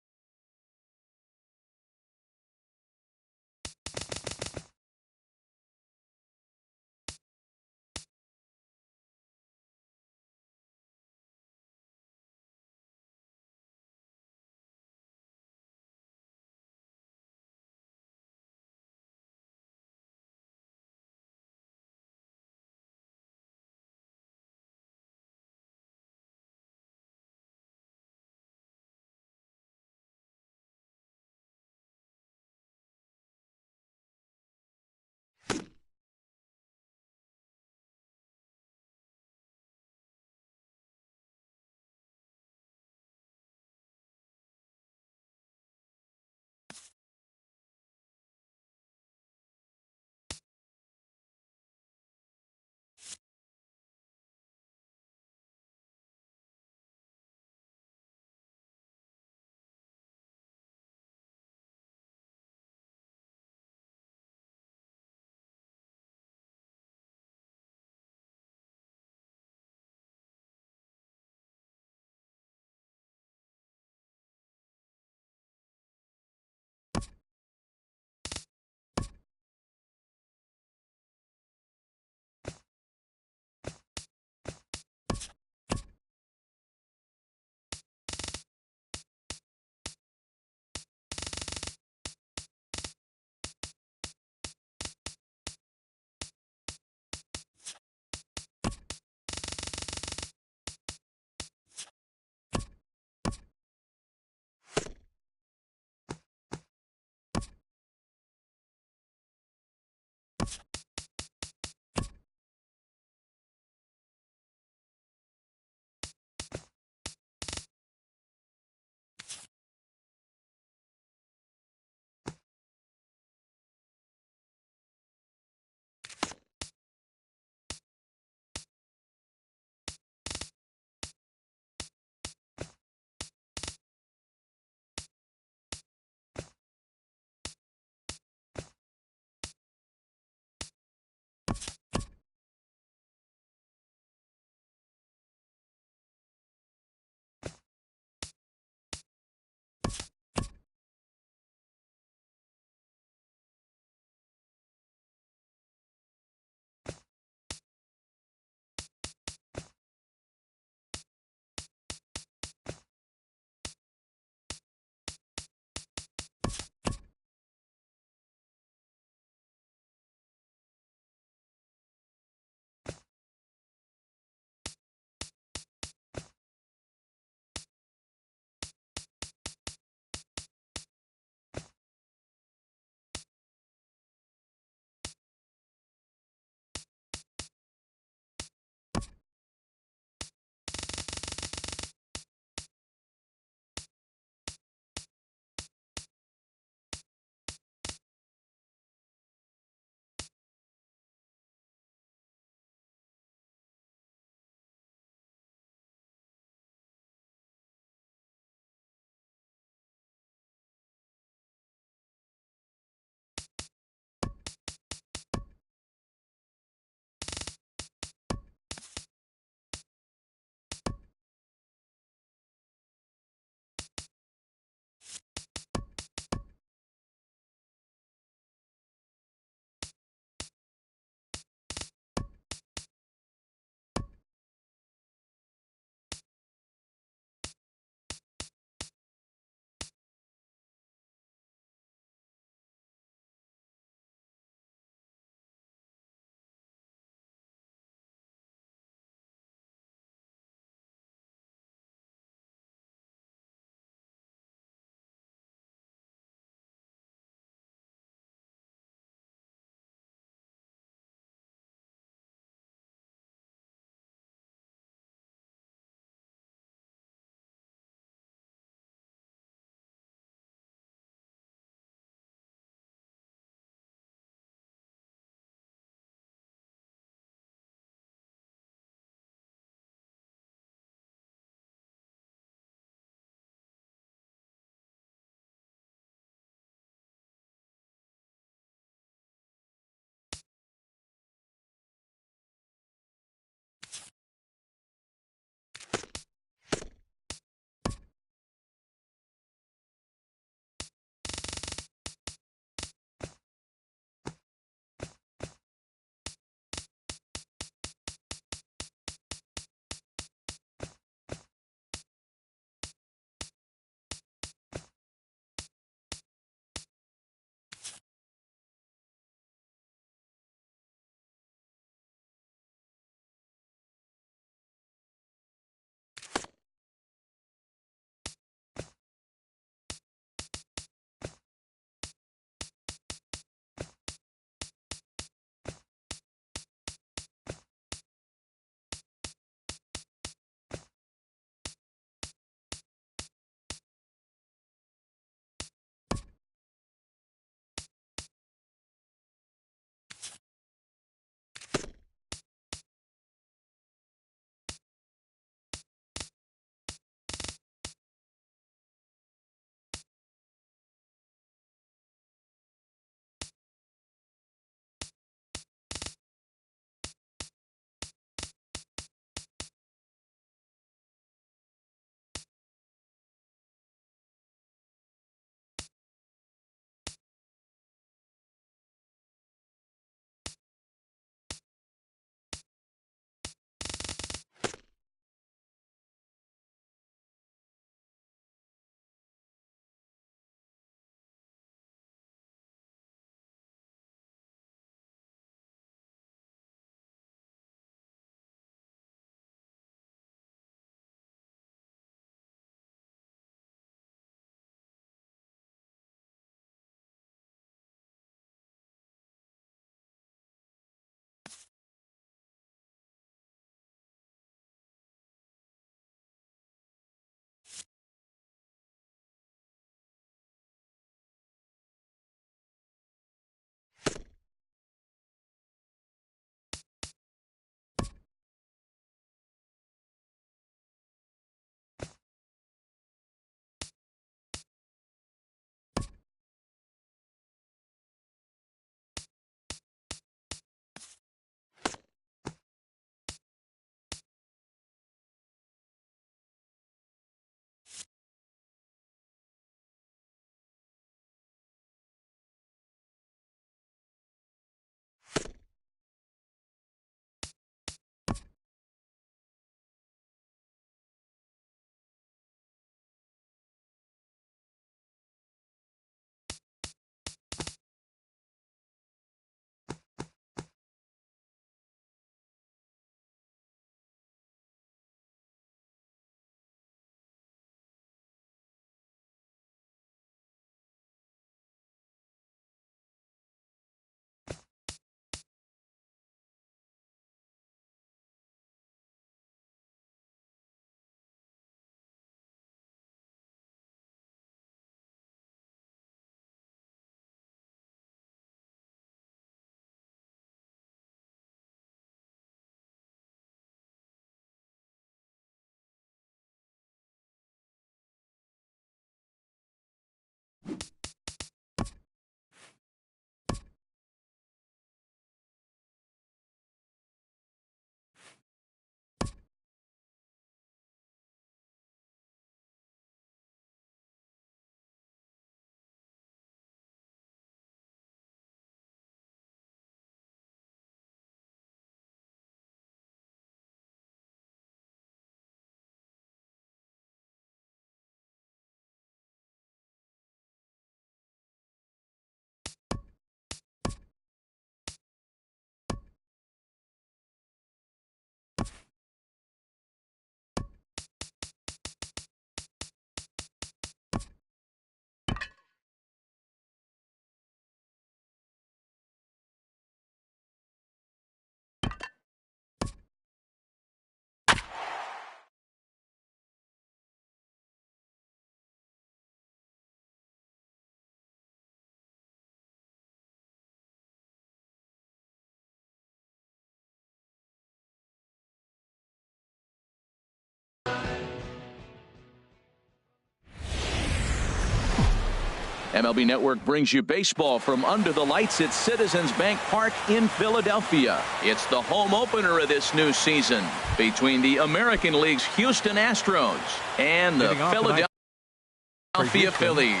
MLB Network brings you baseball from under the lights at Citizens Bank Park in Philadelphia. It's the home opener of this new season between the American League's Houston Astros and the Philadelphia Phillies.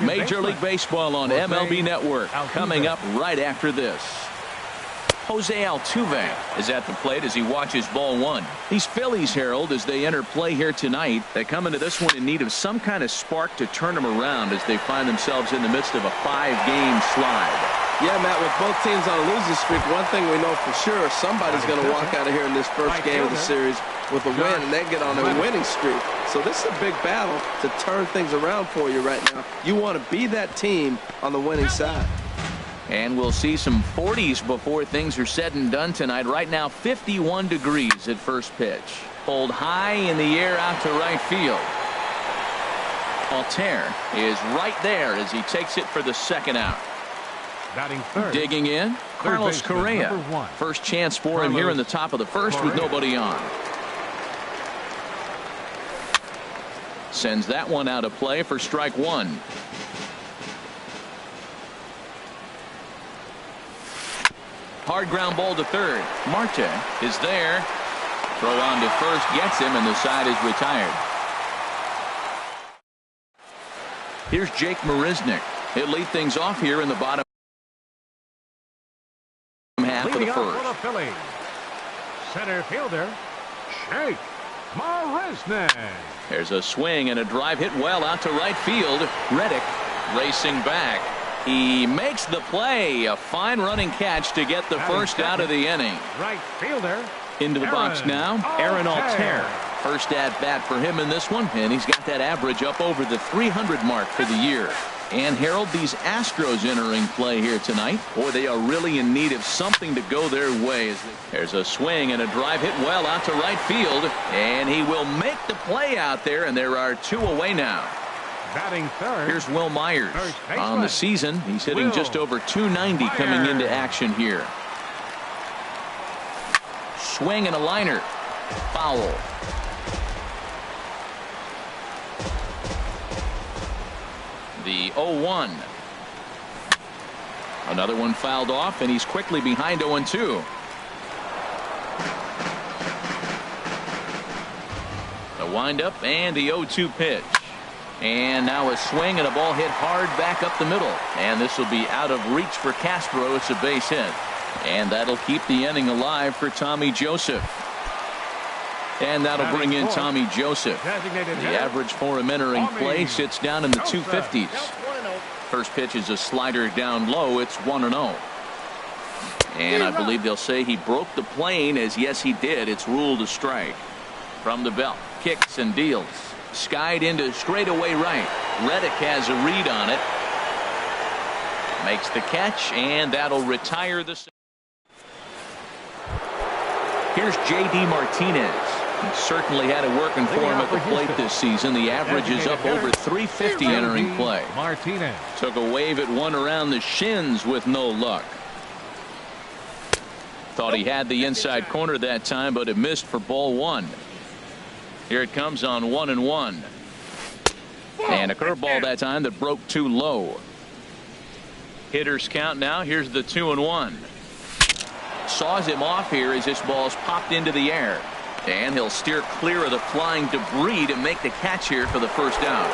Major League Baseball on MLB Network coming up right after this. Jose Altuve is at the plate as he watches ball one. These Phillies, Harold, as they enter play here tonight, they come into this one in need of some kind of spark to turn them around as they find themselves in the midst of a 5-game slide. Yeah, Matt, with both teams on a losing streak, one thing we know for sure, somebody's going to walk out of here in this first game of the series with a win, and they get on a winning streak. So this is a big battle to turn things around for you right now. You want to be that team on the winning side. And we'll see some 40s before things are said and done tonight. Right now, 51 degrees at first pitch. Pulled high in the air out to right field. Altair is right there as he takes it for the second out. Batting third. Digging in, Carlos Correa. First chance for him here in the top of the first with nobody on. Sends that one out of play for strike one. Hard ground ball to third. Marte is there. Throw on to first gets him, and the side is retired. Here's Jake Marisnick. He'll lead things off here in the bottom half of the first. For the Phillies, center fielder Jake Marisnick. There's a swing and a drive hit well out to right field. Reddick racing back. He makes the play. A fine running catch to get the first out of the inning. Right fielder. Into the box now, Aaron Altair. First at bat for him in this one, and he's got that average up over the 300 mark for the year. And Harold, these Astros entering play here tonight, boy, they are really in need of something to go their way. There's a swing and a drive hit well out to right field, and he will make the play out there, and there are two away now. Batting third. Here's Will Myers. On the season, he's hitting just over 290 coming into action here. Swing and a liner. Foul. The 0-1. Another one fouled off, and he's quickly behind 0-2. The windup and the 0-2 pitch. And now a swing and a ball hit hard back up the middle. And this will be out of reach for Castro. It's a base hit. And that'll keep the inning alive for Tommy Joseph. And that'll bring in Tommy Joseph. The average for him entering play sits down in the 250s. First pitch is a slider down low. It's 1-0. And I believe they'll say he broke the plane, as yes he did. It's ruled a strike. From the belt, kicks and deals. Skied into straightaway right. Reddick has a read on it. Makes the catch, and that'll retire the. Here's J.D. Martinez. He certainly had it working for him at the plate this season. The average is up over 350 entering play. Martinez took a wave at one around the shins with no luck. Thought he had the inside corner that time, but it missed for ball one. Here it comes on 1-1. And a curveball that time that broke too low. Hitters count now. Here's the 2-1. Saws him off here as this ball's popped into the air. And he'll steer clear of the flying debris to make the catch here for the first out.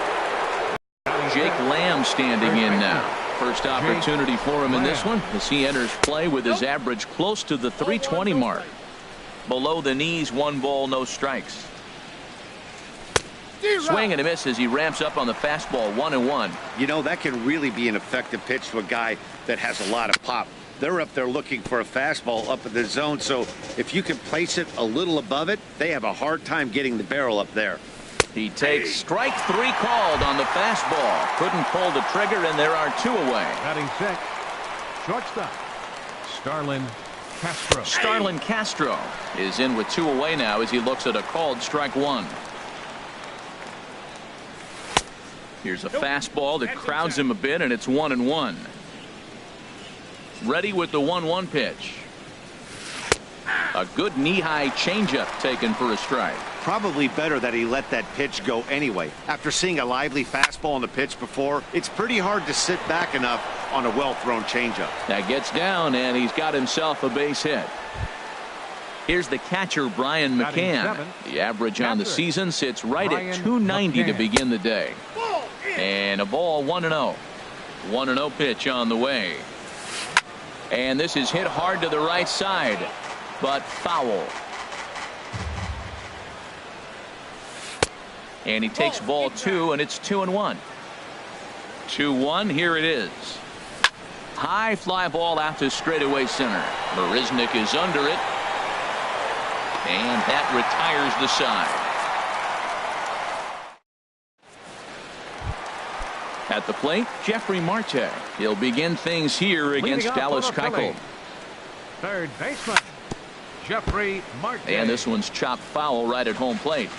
Jake Lamb standing in now. First opportunity for him in this one as he enters play with his average close to the 320 mark. Below the knees, 1 ball, no strikes. Swing and a miss as he ramps up on the fastball. 1-1. You know, that can really be an effective pitch to a guy that has a lot of pop. They're up there looking for a fastball up in the zone, so if you can place it a little above it, they have a hard time getting the barrel up there. He takes strike 3 called on the fastball. Couldn't pull the trigger, and there are 2 away. Batting sixth, shortstop Starlin Castro. Starlin Castro is in with 2 away now as he looks at a called strike 1. Here's a fastball that crowds him a bit, and it's 1-1. Ready with the 1-1 pitch. A good knee-high changeup taken for a strike. probably better that he let that pitch go anyway. After seeing a lively fastball on the pitch before, it's pretty hard to sit back enough on a well-thrown changeup. That gets down, and he's got himself a base hit. Here's the catcher, Brian McCann. The average on the season sits right at 290 to begin the day. And a ball 1-0. 1-0 pitch on the way. And this is hit hard to the right side, but foul. And he takes ball 2, and it's 2-1. 2-1, here it is. High fly ball out to straightaway center. Marisnick is under it. And that retires the side. At the plate, Jeffrey Marte. He'll begin things here against Dallas Keuchel. Third baseman, Jeffrey Marte. And this one's chopped foul right at home plate.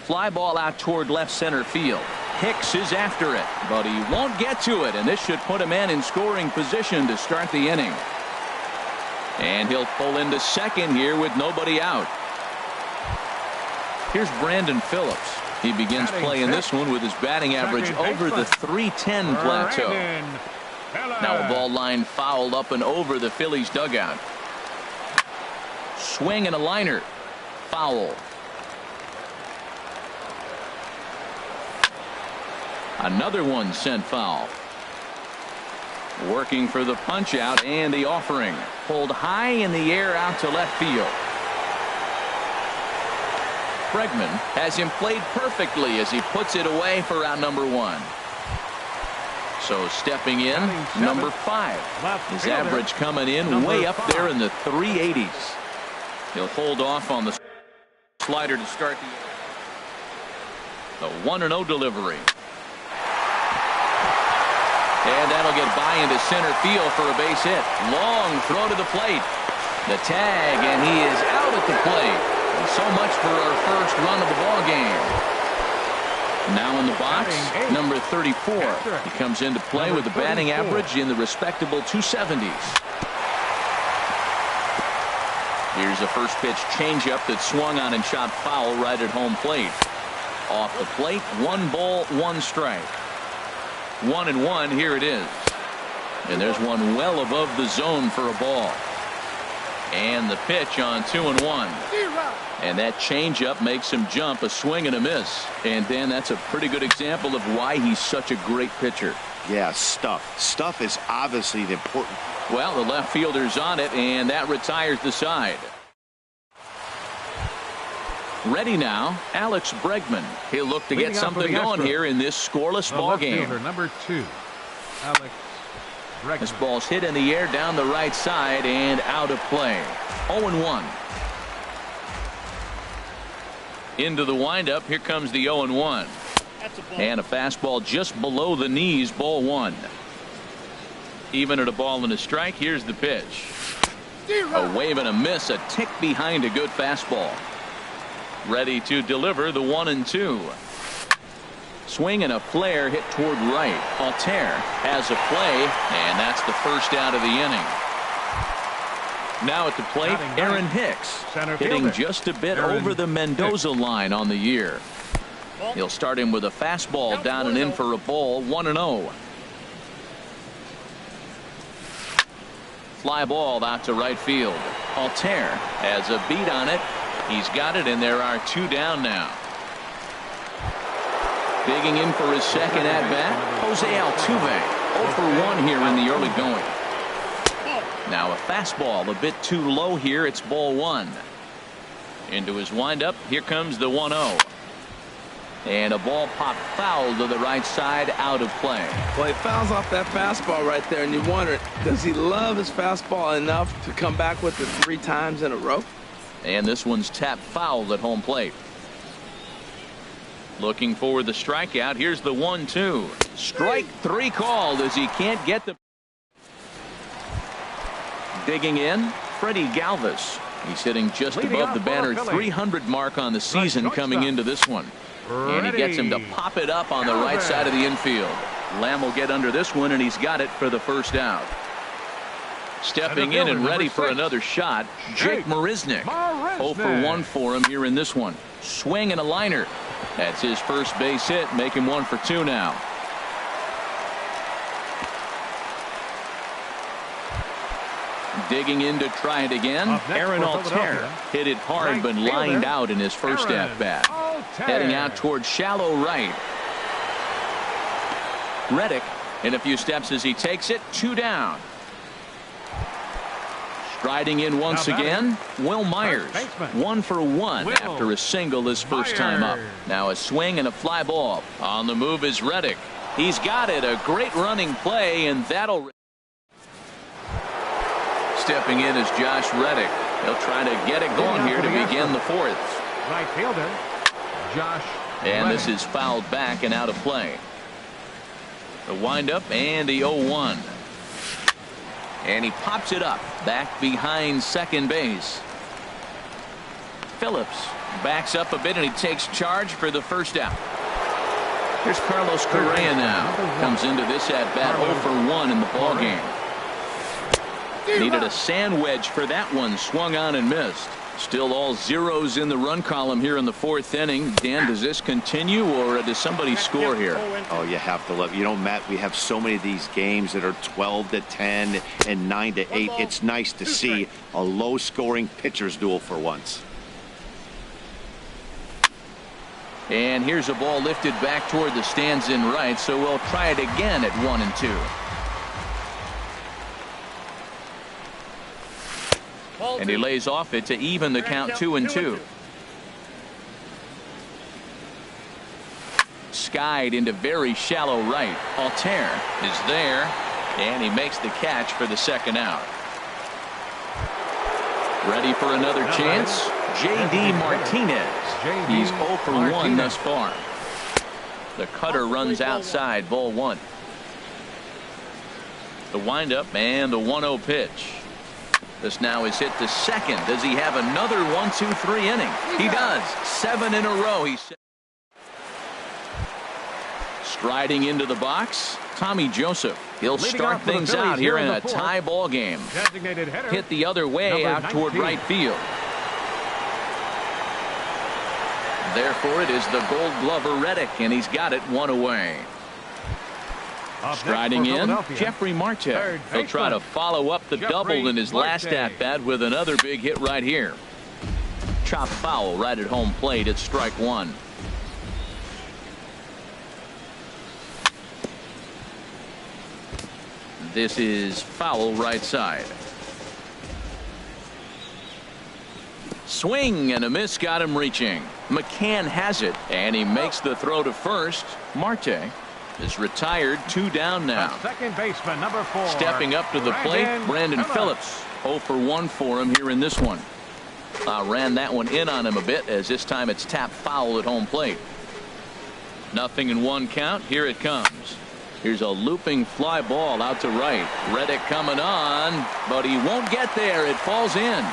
Fly ball out toward left center field. Hicks is after it, but he won't get to it, and this should put a man in scoring position to start the inning. And he'll pull into second here with nobody out. Here's Brandon Phillips. He begins play in this one with his batting average over the .310 plateau. Now a ball line fouled up and over the Phillies dugout. Swing and a liner. Foul. Another one sent foul. Working for the punch out and the offering. Pulled high in the air out to left field. Bregman has him played perfectly as he puts it away for out number 1. So stepping in, number 5. His average coming in way up there in the 380s. He'll hold off on the slider to start the 1-0 delivery. And that'll get by into center field for a base hit. Long throw to the plate. The tag, and he is out at the plate. And so much for our first run of the ball game. Now in the box, number 34. He comes into play with a batting average in the respectable 270s. Here's a first pitch changeup that swung on and shot foul right at home plate. Off the plate, 1 ball, 1 strike. 1-1, here it is. And there's one well above the zone for a ball. And the pitch on 2-1. And that changeup makes him jump, a swing and a miss. And Dan, that's a pretty good example of why he's such a great pitcher. Yeah, stuff. Stuff is obviously the important. Well, the left fielder's on it, and that retires the side. Ready now, Alex Bregman. He'll look to get something going here in this scoreless ball game. Number 2, Alex Bregman. This ball's hit in the air down the right side and out of play. 0-1. Into the windup. Here comes the 0-1. And a fastball just below the knees, ball 1. Even at a ball and a strike, here's the pitch. A wave and a miss, a tick behind a good fastball. Ready to deliver the 1-2. Swing and a flare hit toward right. Altair has a play, and that's the first out of the inning. Now at the plate, Aaron Hicks, hitting just a bit over the Mendoza line on the year. He'll start him with a fastball down and in for a ball, 1-0. Fly ball out to right field. Altair has a beat on it. He's got it, and there are 2 down now. Digging in for his second at-bat, Jose Altuve. 0 for 1 here in the early going. Now a fastball a bit too low here. It's ball 1. Into his windup. Here comes the 1-0. And a ball popped foul to the right side, out of play. Well, he fouls off that fastball right there, and you wonder, does he love his fastball enough to come back with it 3 times in a row? And this one's tapped foul at home plate. Looking for the strikeout. Here's the 1-2. Strike 3 called as he can't get the. Digging in, Freddie Galvis. He's hitting just above the banner 300 mark on the season coming into this one. And he gets him to pop it up on the right side of the infield. Lamb will get under this one, and he's got it for the first out. Stepping in and ready for another shot, Jake Marisnick. 0 for 1 for him here in this one. Swing and a liner. That's his first base hit, make him 1 for 2 now. Digging in to try it again. Aaron Altair hit it hard but lined out in his first at-bat. Heading out towards shallow right. Reddick in a few steps as he takes it. 2 down. Striding in once again, Will Myers. 1 for 1 after a single his first time up. Now a swing and a fly ball. On the move is Reddick. He's got it. A great running play, and that'll... Stepping in is Josh Reddick. He'll try to get it going here to begin the 4th. Right fielder, Josh And Reddick. this is fouled back and out of play. The windup and the 0-1. And he pops it up back behind second base. Phillips backs up a bit and he takes charge for the first out. Here's Carlos Correa now. Comes into this at bat 0 for 1 in the ballgame. Needed a sand wedge for that one. Swung on and missed. Still all zeros in the run column here in the 4th inning. Dan, does this continue or does somebody score here? Oh, you have to love. You know, Matt, we have so many of these games that are 12-10 and 9-8. It's nice to see a low-scoring pitcher's duel for once. And here's a ball lifted back toward the stands in right, so we'll try it again at 1 and 2. And he lays off it to even the count 2 and 2. Skied into very shallow right. Altair is there, and he makes the catch for the second out. Ready for another chance. J.D. Martinez. He's 0 for 1 thus far. The cutter runs outside, ball 1. The windup and the 1-0 pitch. This now is hit to second. Does he have another 1-2-3 inning? He does. 7 in a row. He's striding into the box. Tommy Joseph. He'll start things out here in a tie ball game. Hit the other way out toward right field. Therefore, it is the Gold Glover Reddick, and he's got it 1 away. Striding in, Jeffrey Marte. He'll try to follow up the double in his last at-bat with another big hit right here. Chop foul right at home plate at strike 1. This is foul right side. Swing and a miss got him reaching. McCann has it, and he makes the throw to first. Marte is retired. 2 down now. Second baseman, number 4. Stepping up to the plate, Brandon Phillips. 0 for 1 for him here in this one. Ran that one in on him a bit, as this time it's tapped foul at home plate. 0-1 count. Here it comes. Here's a looping fly ball out to right. Reddick coming on, but he won't get there. It falls in.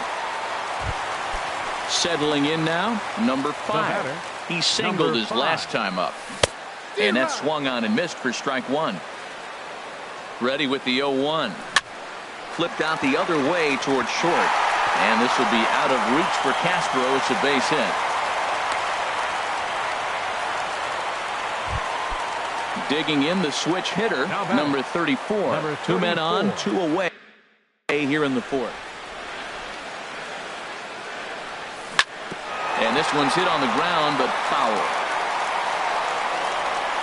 Settling in now, number 5. He singled his last time up. And that swung on and missed for strike 1. Ready with the 0-1. Flipped out the other way towards short. And this will be out of reach for Castro. It's a base hit. Digging in the switch hitter, number 34. 2 men on, 2 away here in the 4th. And this one's hit on the ground, but foul.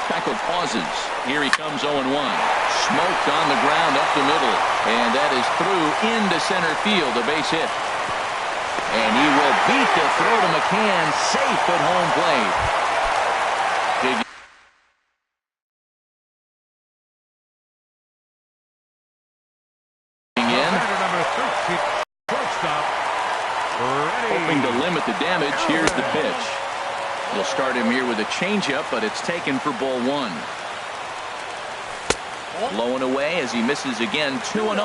Tackle pauses. Here he comes 0-1. Smoked on the ground up the middle. And that is through into center field. A base hit. And he will beat the throw to McCann. Safe at home plate. Hoping to limit the damage. Here's the pitch. We'll start him here with a changeup, but it's taken for ball 1. Blowing away as he misses again. 2-0.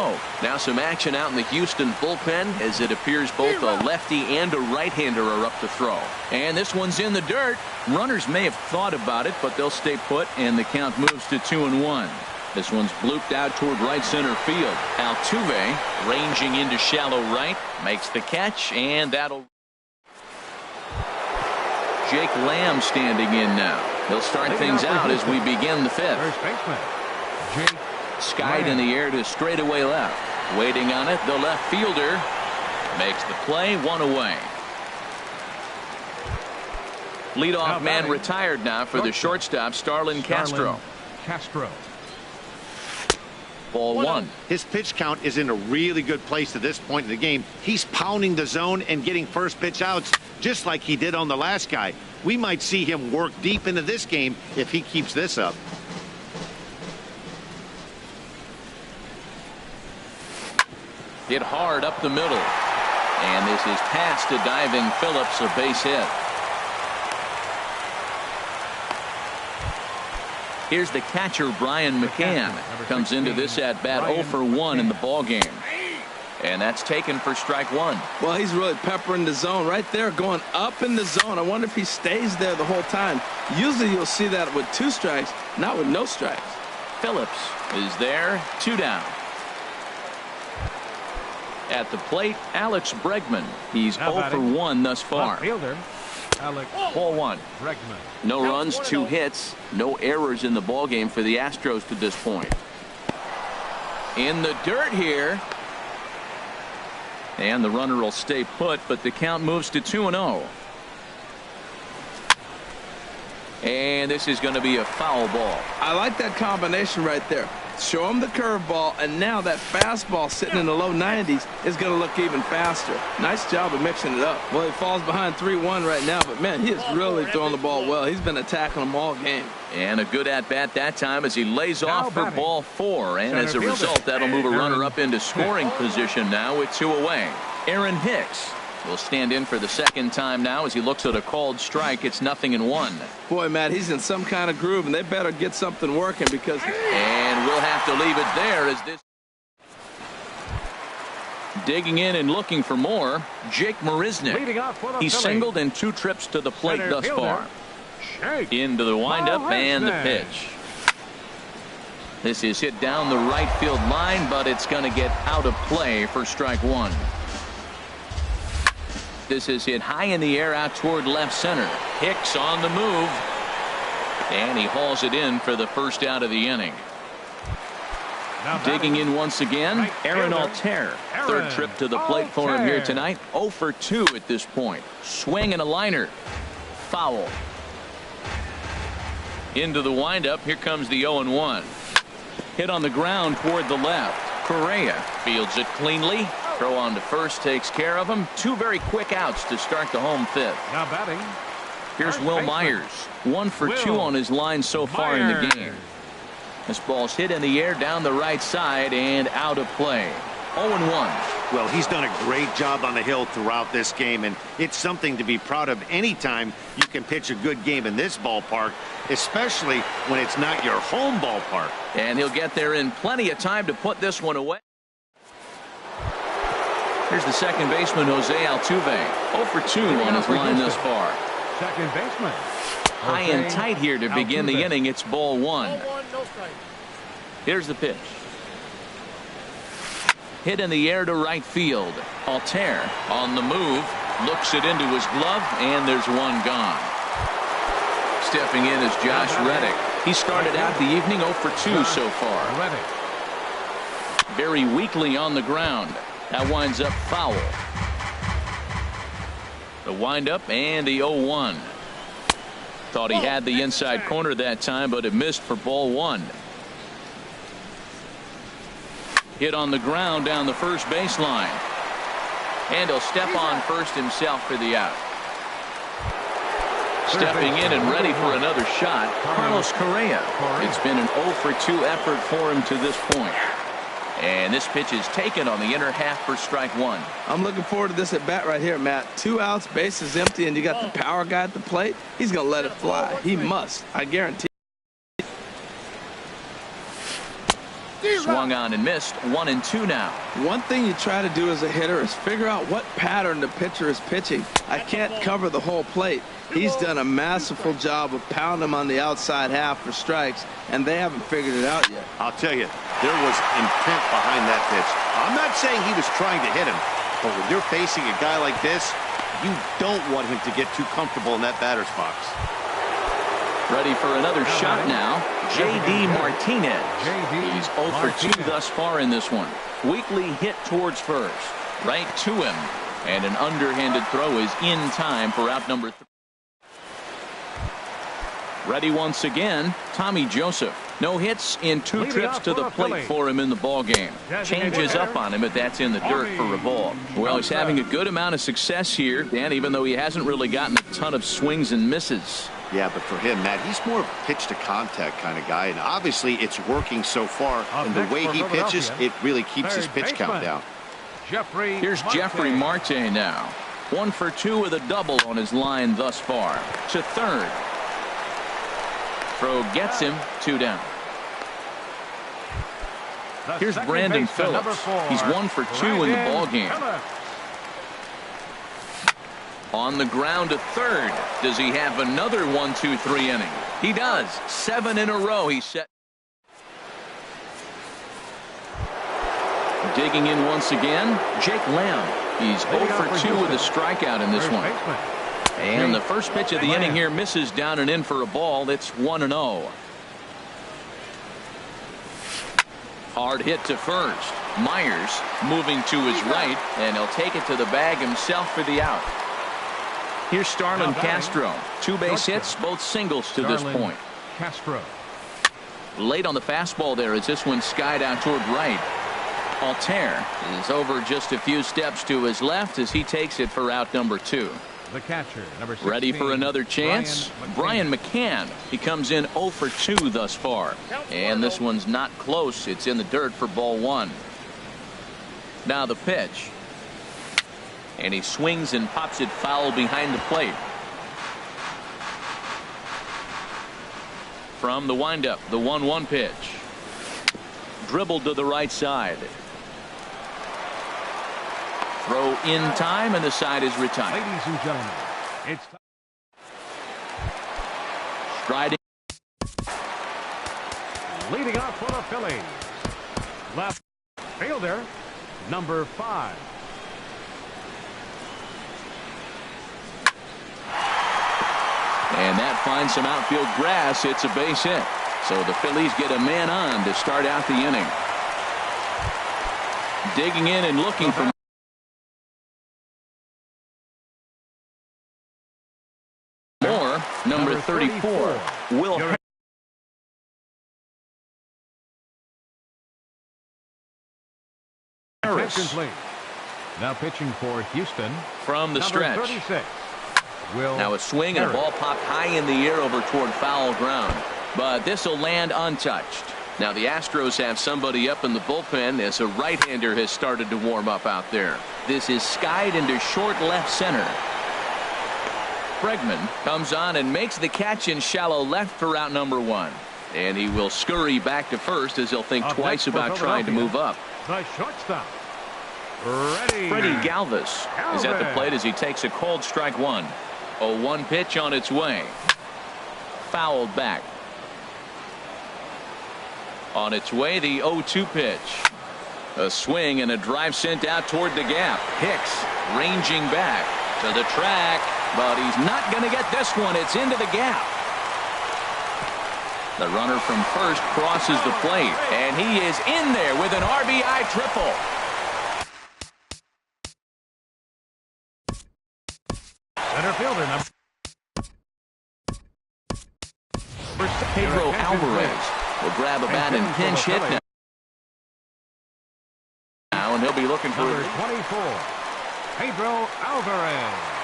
Now some action out in the Houston bullpen, as it appears both a lefty and a right-hander are up to throw. And this one's in the dirt. Runners may have thought about it, but they'll stay put, and the count moves to 2-1. This one's blooped out toward right center field. Altuve ranging into shallow right, makes the catch, and that'll. Jake Lamb standing in now. He'll start things out as we begin the fifth. First baseman, Jake Skied in the air to straightaway left. Waiting on it, the left fielder makes the play, one away. Leadoff man retired now for the shortstop, Starlin Castro. Ball one. His pitch count is in a really good place at this point in the game. He's pounding the zone and getting first pitch outs just like he did on the last guy. We might see him work deep into this game if he keeps this up. Hit hard up the middle. And this is past to diving Phillips, a base hit. Here's the catcher, Brian McCann. Comes into this at bat 0 for 1 in the ball game. And that's taken for strike one. Well, he's really peppering the zone right there, going up in the zone. I wonder if he stays there the whole time. Usually you'll see that with 2 strikes, not with no strikes. Phillips is there, 2 down. At the plate, Alex Bregman. He's 0 for 1 thus far. Fielder, Alex Ball one. Bregman. No runs, 2 hits, no errors in the ball game for the Astros to this point. In the dirt here. And the runner will stay put, but the count moves to 2-0. And this is going to be a foul ball. I like that combination right there. Show him the curveball, and now that fastball sitting in the low 90s is going to look even faster. Nice job of mixing it up. Well, he falls behind 3-1 right now, but man, he is really throwing the ball well. He's been attacking them all game. And a good at-bat that time as he lays off for ball 4. And as a result, that'll move a runner up into scoring position now with 2 away. Aaron Hicks will stand in for the second time now as he looks at a called strike. It's 0-1. Boy, Matt, he's in some kind of groove, and they better get something working because. And we'll have to leave it there as this. Digging in and looking for more, Jake Marisnick. He's singled in 2 trips to the plate thus far. Into the windup and the pitch. This is hit down the right field line, but it's going to get out of play for strike one. This is hit high in the air out toward left center. Hicks on the move. And he hauls it in for the first out of the inning. Digging in once again, Aaron Altair. Third trip to the plate for him here tonight. 0 for 2 at this point. Swing and a liner. Foul. Into the windup. Here comes the 0-1. Hit on the ground toward the left. Correa fields it cleanly. Throw on to first takes care of him. 2 very quick outs to start the home fifth. Now batting. Here's Will Myers. 1 for 2 on his line so far in the game. This ball's hit in the air down the right side and out of play. 0-1. Well, he's done a great job on the hill throughout this game, and it's something to be proud of anytime you can pitch a good game in this ballpark, especially when it's not your home ballpark. And he'll get there in plenty of time to put this one away. Here's the second baseman, Jose Altuve. 0 for 2 on his line thus far. Second baseman. High and tight here to begin the inning. It's ball 1. Here's the pitch. Hit in the air to right field. Altair on the move. Looks it into his glove, and there's one gone. Stepping in is Josh Reddick. He started out the evening 0 for 2 so far. Very weakly on the ground. That winds up foul. The windup and the 0-1. Thought he had the inside corner that time, but it missed for ball 1. Hit on the ground down the first baseline. And he'll step on first himself for the out. Stepping in and ready for another shot, Carlos Correa. It's been an 0 for 2 effort for him to this point. And this pitch is taken on the inner half for strike 1. I'm looking forward to this at bat right here, Matt. 2 outs, base is empty, and you got the power guy at the plate. He's going to let it fly. He must. I guarantee. Swung on and missed. 1-2 now. One thing you try to do as a hitter is figure out what pattern the pitcher is pitching. I can't cover the whole plate. He's done a masterful job of pounding him on the outside half for strikes, and they haven't figured it out yet. I'll tell you, there was intent behind that pitch. I'm not saying he was trying to hit him, but when you're facing a guy like this, you don't want him to get too comfortable in that batter's box. Ready for another shot now. J.D. Martinez. He's 0 for 2 thus far in this one. Weakly hit towards first. Right to him. And an underhanded throw is in time for out number 3. Ready once again, Tommy Joseph. No hits in 2 trips to the plate for him in the ballgame. Changes up on him, but that's in the dirt for a ball. Well, he's having a good amount of success here, Dan, even though he hasn't really gotten a ton of swings and misses. Yeah, but for him, Matt, he's more of a pitch-to-contact kind of guy, and obviously it's working so far. And the way he pitches, it really keeps his pitch count down. Here's Jeffrey Marte now. 1 for 2 with a double on his line thus far. To third. Throw gets him. 2 down. Here's Brandon Phillips. He's 1 for 2 in the ballgame. On the ground to third. Does he have another 1-2-3 inning? He does. 7 in a row. He's set. Digging in once again, Jake Lamb. He's 0 for 2 with a strikeout in this one. And the first pitch of the inning here misses down and in for a ball. It's 1-0. Hard hit to first. Myers moving to his right, and he'll take it to the bag himself for the out. Here's Starlin Castro. 2 base hits, both singles to this point. Castro. Late on the fastball there as this one skied out toward right. Altair is over just a few steps to his left as he takes it for out number 2. The catcher, number 16, ready for another chance. Brian McCann. He comes in 0 for 2 thus far. And this one's not close. It's in the dirt for ball 1. Now the pitch. And he swings and pops it foul behind the plate. From the windup, the 1-1 pitch. Dribbled to the right side. Throw in time, and the side is retired. Ladies and gentlemen, it's striding. Leading off for the Phillies. Left fielder, number 5. And that finds some outfield grass. It's a base hit. So the Phillies get a man on to start out the inning. Digging in and looking for more. Number 34, Will Harris. Now pitching for Houston. From the stretch. 36. Now a swing and a ball popped high in the air over toward foul ground. But this will land untouched. Now the Astros have somebody up in the bullpen as a right-hander has started to warm up out there. This is skied into short left center. Bregman comes on and makes the catch in shallow left for out number 1. And he will scurry back to first as he'll think twice about trying to move up. The shortstop. Freddie Galvis is at the plate as he takes a cold strike 1. 0-1 pitch on its way. Fouled back. On its way, the 0-2 pitch. A swing and a drive sent out toward the gap. Hicks ranging back to the track, but he's not going to get this one. It's into the gap. The runner from first crosses the plate, and he is in there with an RBI triple. Center fielder number Pedro Alvarez will grab a bat and pinch hit now, and he'll be looking for number 24, Pedro Alvarez.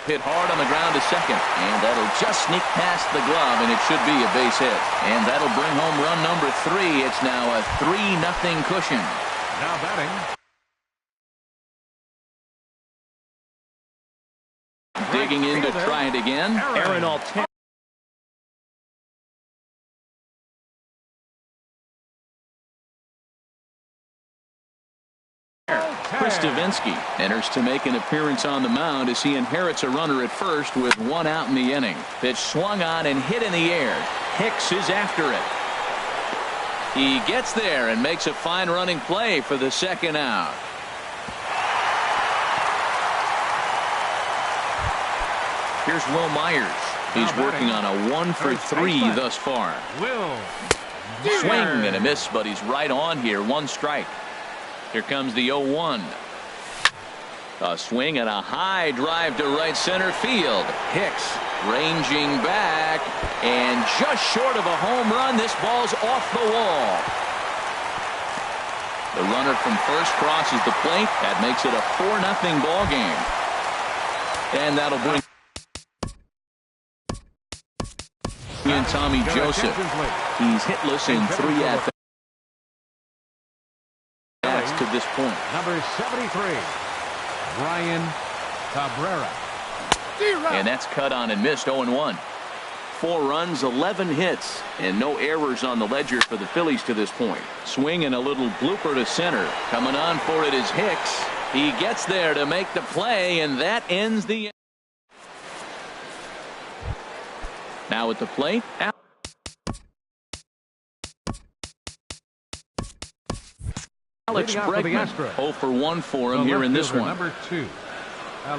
Hit hard on the ground to second, and that'll just sneak past the glove, and it should be a base hit. And that'll bring home run number 3. It's now a 3-0 cushion. Now batting. Digging in to try it again. Aaron Altair. Chris Davinsky enters to make an appearance on the mound as he inherits a runner at first with one out in the inning. Pitch swung on and hit in the air. Hicks is after it. He gets there and makes a fine running play for the second out. Here's Will Myers. He's working on a 1-for-3 thus far. Swing and a miss, but he's right on here. One strike. Here comes the 0-1. A swing and a high drive to right center field. Hicks ranging back and just short of a home run. This ball's off the wall. The runner from first crosses the plate. That makes it a 4-0 ball game. And that'll bring in Tommy Joseph. He's hitless in 3 at-bats to this point. Number 73, Brian Cabrera. And that's cut on and missed. 0-1. 4 runs, 11 hits, and no errors on the ledger for the Phillies to this point. Swing and a little blooper to center. Coming on for it is Hicks. He gets there to make the play, and that ends the. Now at the plate. Alex Bregman, 0 for 1 for him here in this one. Number 2.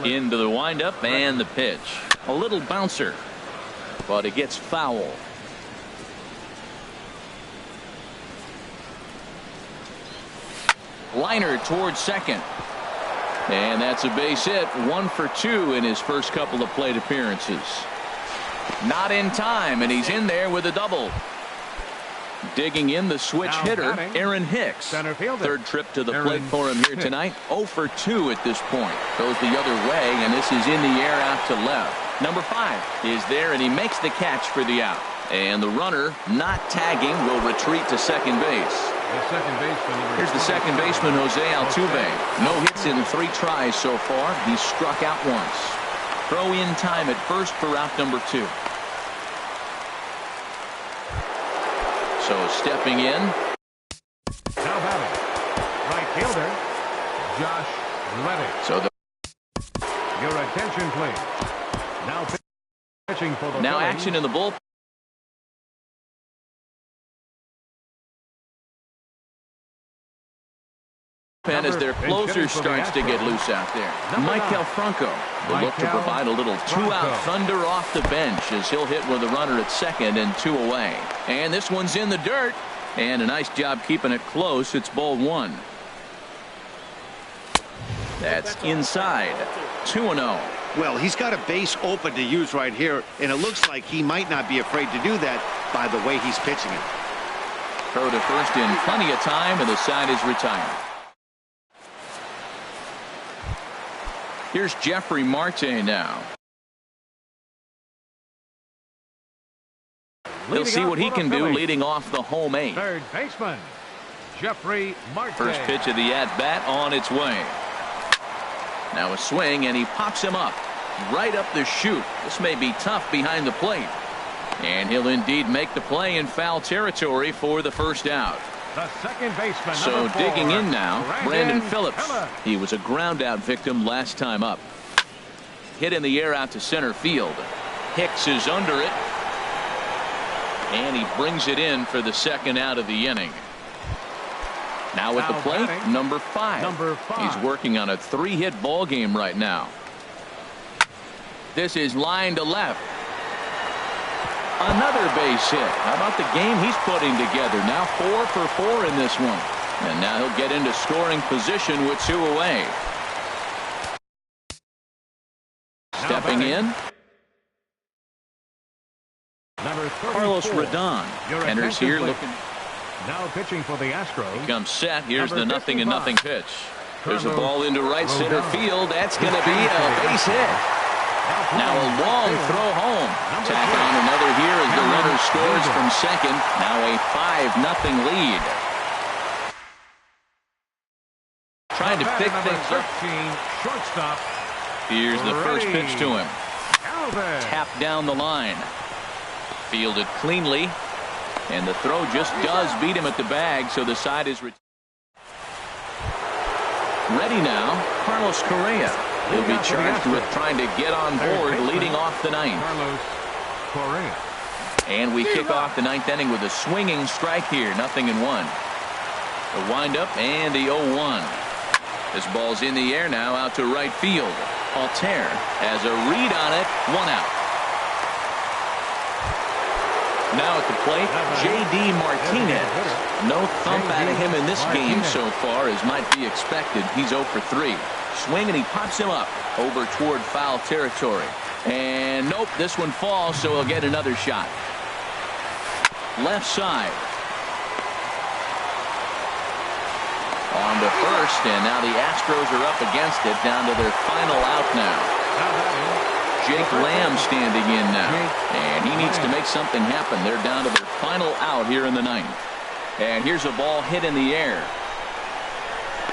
Into the windup and the pitch. A little bouncer, but it gets foul. Liner towards second. And that's a base hit. 1 for 2 in his first couple of plate appearances. Not in time, and he's in there with a double. Digging in the switch hitter, Aaron Hicks. Third trip to the plate for him here tonight. 0 for 2 at this point. Goes the other way, and this is in the air out to left. Number 5 is there, and he makes the catch for the out. And the runner, not tagging, will retreat to second base. Here's the second baseman, Jose Altuve. No hits in 3 tries so far. He's struck out once. Throw in time at first for out number 2. So stepping in. Now batting, right fielder, Josh Reddick. So your attention, please. Now pitching for the now Phillies. Action in the bullpen as their closer starts to get loose out there. Michael Franco will look to provide a little 2-out thunder off the bench as he'll hit with a runner at second and 2 away. And this one's in the dirt, and a nice job keeping it close. It's ball 1. That's inside. 2-0. Well, he's got a base open to use right here, and it looks like he might not be afraid to do that by the way he's pitching it. Throw to first in plenty of time, and the side is retired. Here's Jeffrey Marte now. He'll see what he can do leading off the home 8. Third baseman, Jeffrey Marte. First pitch of the at-bat on its way. Now a swing, and he pops him up. Right up the chute. This may be tough behind the plate. And he'll indeed make the play in foul territory for the first out. The second baseman, so 4, digging in now, Brandon Phillips. He was a ground-out victim last time up. Hit in the air out to center field. Hicks is under it. And he brings it in for the second out of the inning. Now at the plate, number 5. He's working on a 3-hit ball game right now. This is line to left. Another base hit. How about the game he's putting together? Now 4 for 4 in this one. And now he'll get into scoring position with 2 away. Stepping in. Carlos Rodon enters here looking. Now pitching for the Astros. He comes set. Here's the 0-0 pitch. There's a ball into right center field. That's going to be a base hit. Now a long throw home. Tack on another here as the runner scores from second. Now a 5-0 lead. Trying to pick things up. Shortstop. Here's the first pitch to him. throws it. Tapped down the line. Fielded cleanly. And the throw just does beat him at the bag, so the side is ready now. Carlos Correa. He'll be charged with trying to get on board leading off the ninth. Carlos Correa. And we kick off the ninth inning with a swinging strike here. 0-1. The windup and the 0-1. This ball's in the air now out to right field. Altair has a read on it. 1 out. Now at the plate, J.D. Martinez. No thump out of him in this game so far, as might be expected. He's 0 for 3. Swing, and he pops him up over toward foul territory. And nope, this one falls, so he'll get another shot. Left side. On to first, and now the Astros are up against it, down to their final out now. Jake Lamb standing in now, and he needs to make something happen. They're down to their final out here in the ninth. And here's a ball hit in the air.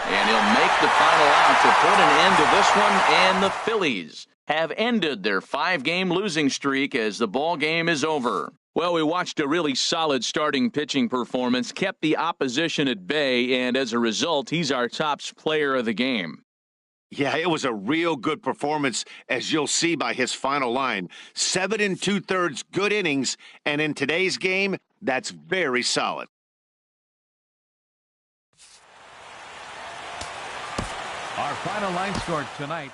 And he'll make the final out to put an end to this one, and the Phillies have ended their 5-game losing streak as the ball game is over. Well, we watched a really solid starting pitching performance, kept the opposition at bay, and as a result, he's our top player of the game. Yeah, it was a real good performance, as you'll see by his final line. 7 2/3 good innings, and in today's game, that's very solid. Our final line score tonight.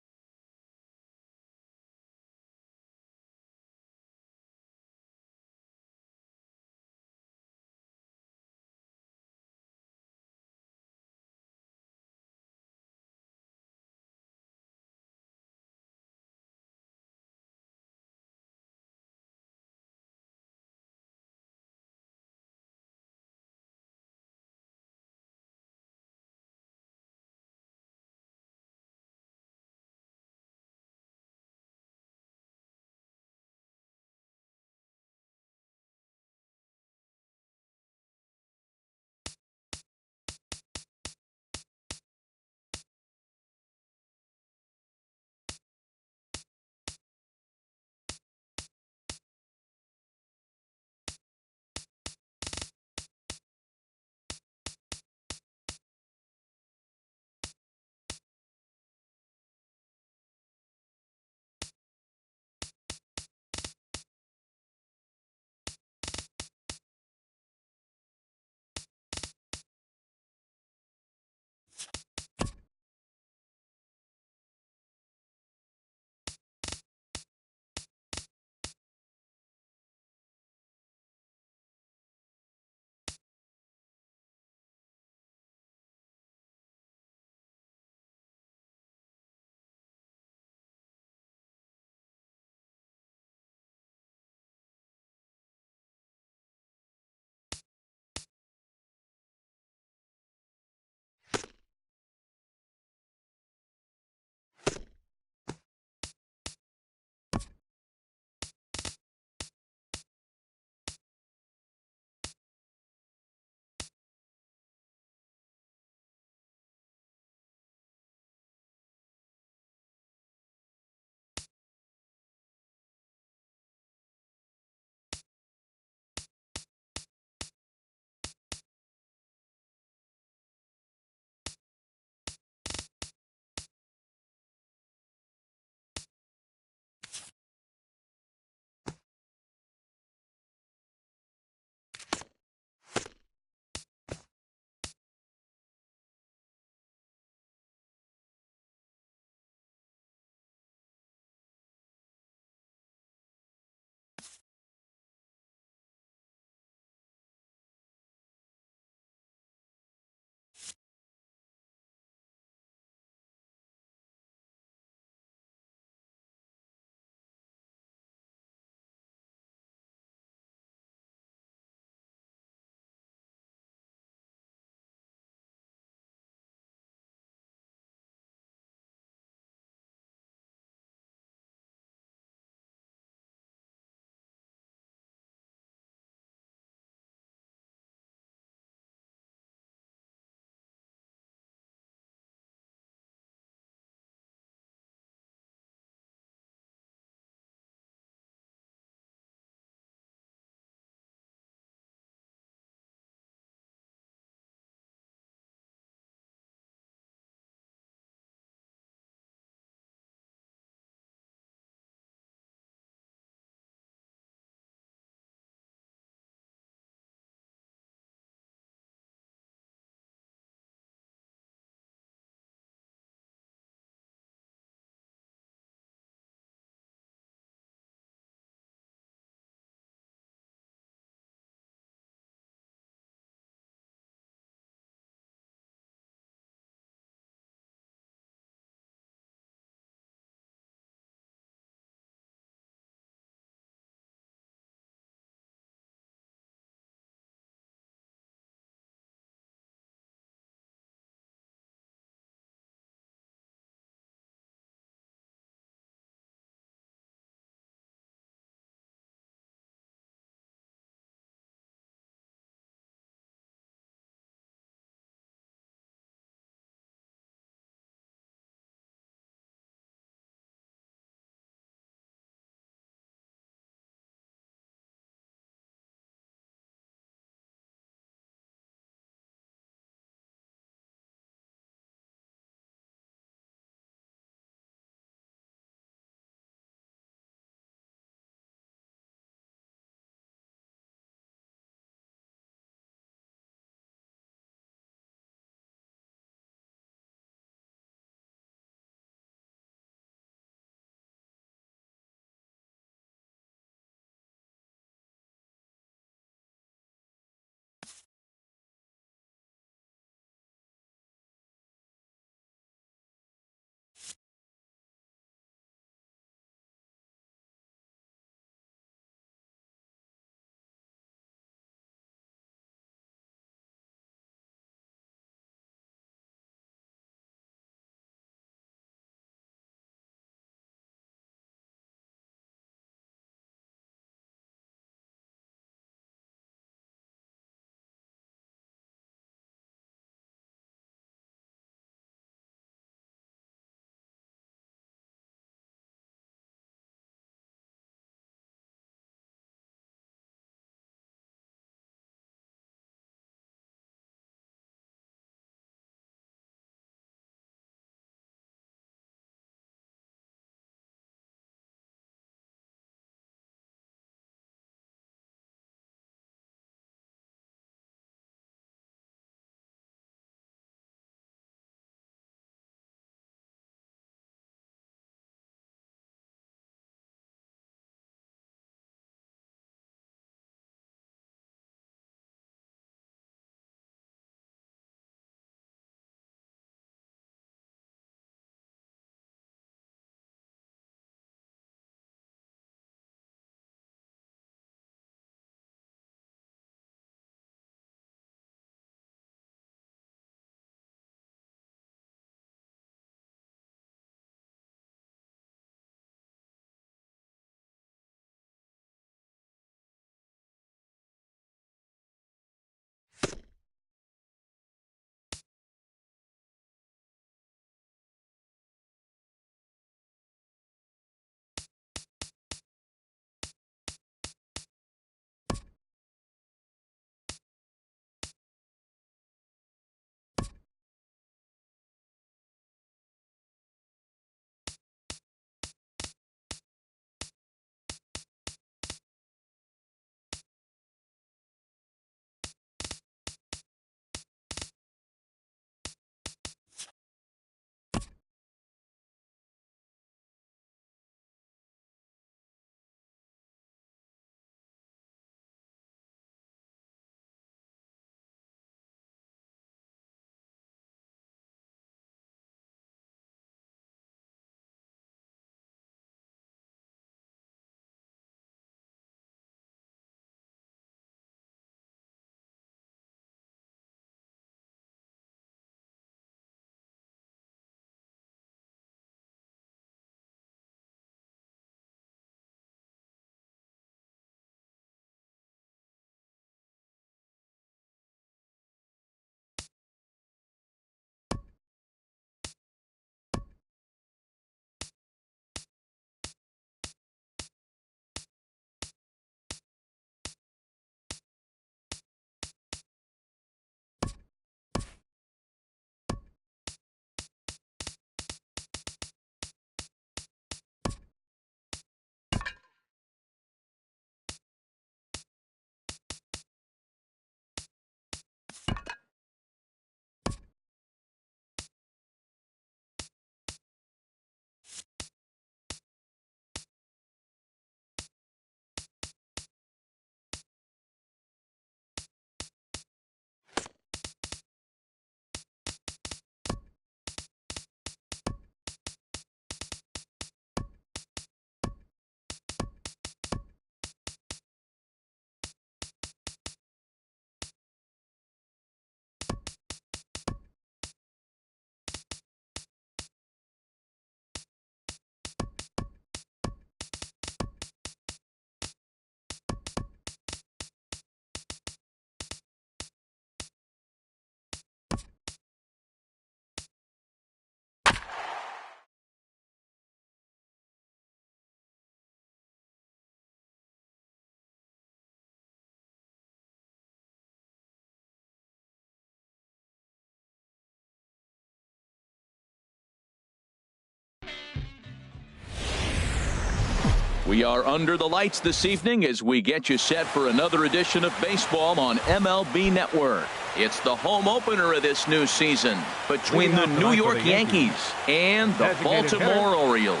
We are under the lights this evening as we get you set for another edition of baseball on MLB Network. It's the home opener of this new season between the New York Yankees and the Baltimore Orioles.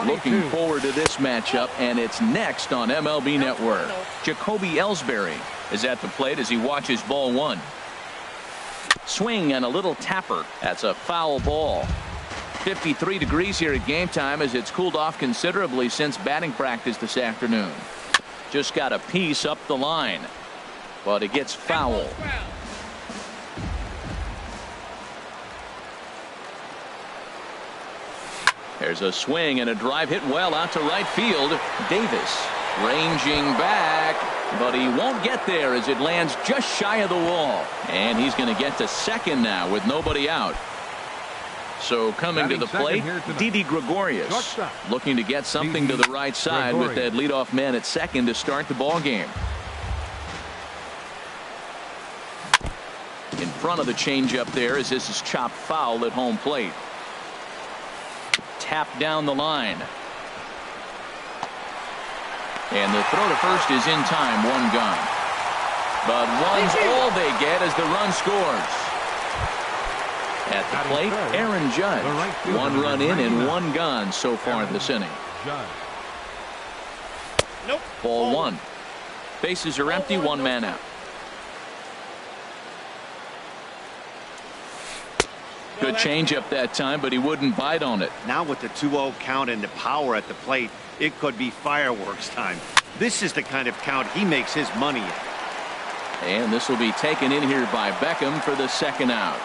Looking forward to this matchup, and it's next on MLB Network. Jacoby Ellsbury is at the plate as he watches ball one. Swing and a little tapper. That's a foul ball. 53 degrees here at game time as it's cooled off considerably since batting practice this afternoon. Just got a piece up the line, but it gets foul. There's a swing and a drive hit well out to right field. Davis ranging back, but he won't get there as it lands just shy of the wall. And he's going to get to second now with nobody out. So coming to the plate, Didi Gregorius looking to get something to the right side with that leadoff man at second to start the ball game. In front of the changeup there as this is chopped foul at home plate. Tapped down the line. And the throw to first is in time, one gone. But one's all they get as the run scores. At the plate, Aaron Judge. One run in and one gone so far in this inning. Ball one. Bases are empty, one man out. Good changeup that time, but he wouldn't bite on it. Now with the 2-0 count and the power at the plate, it could be fireworks time. This is the kind of count he makes his money in. And this will be taken in here by Beckham for the second out.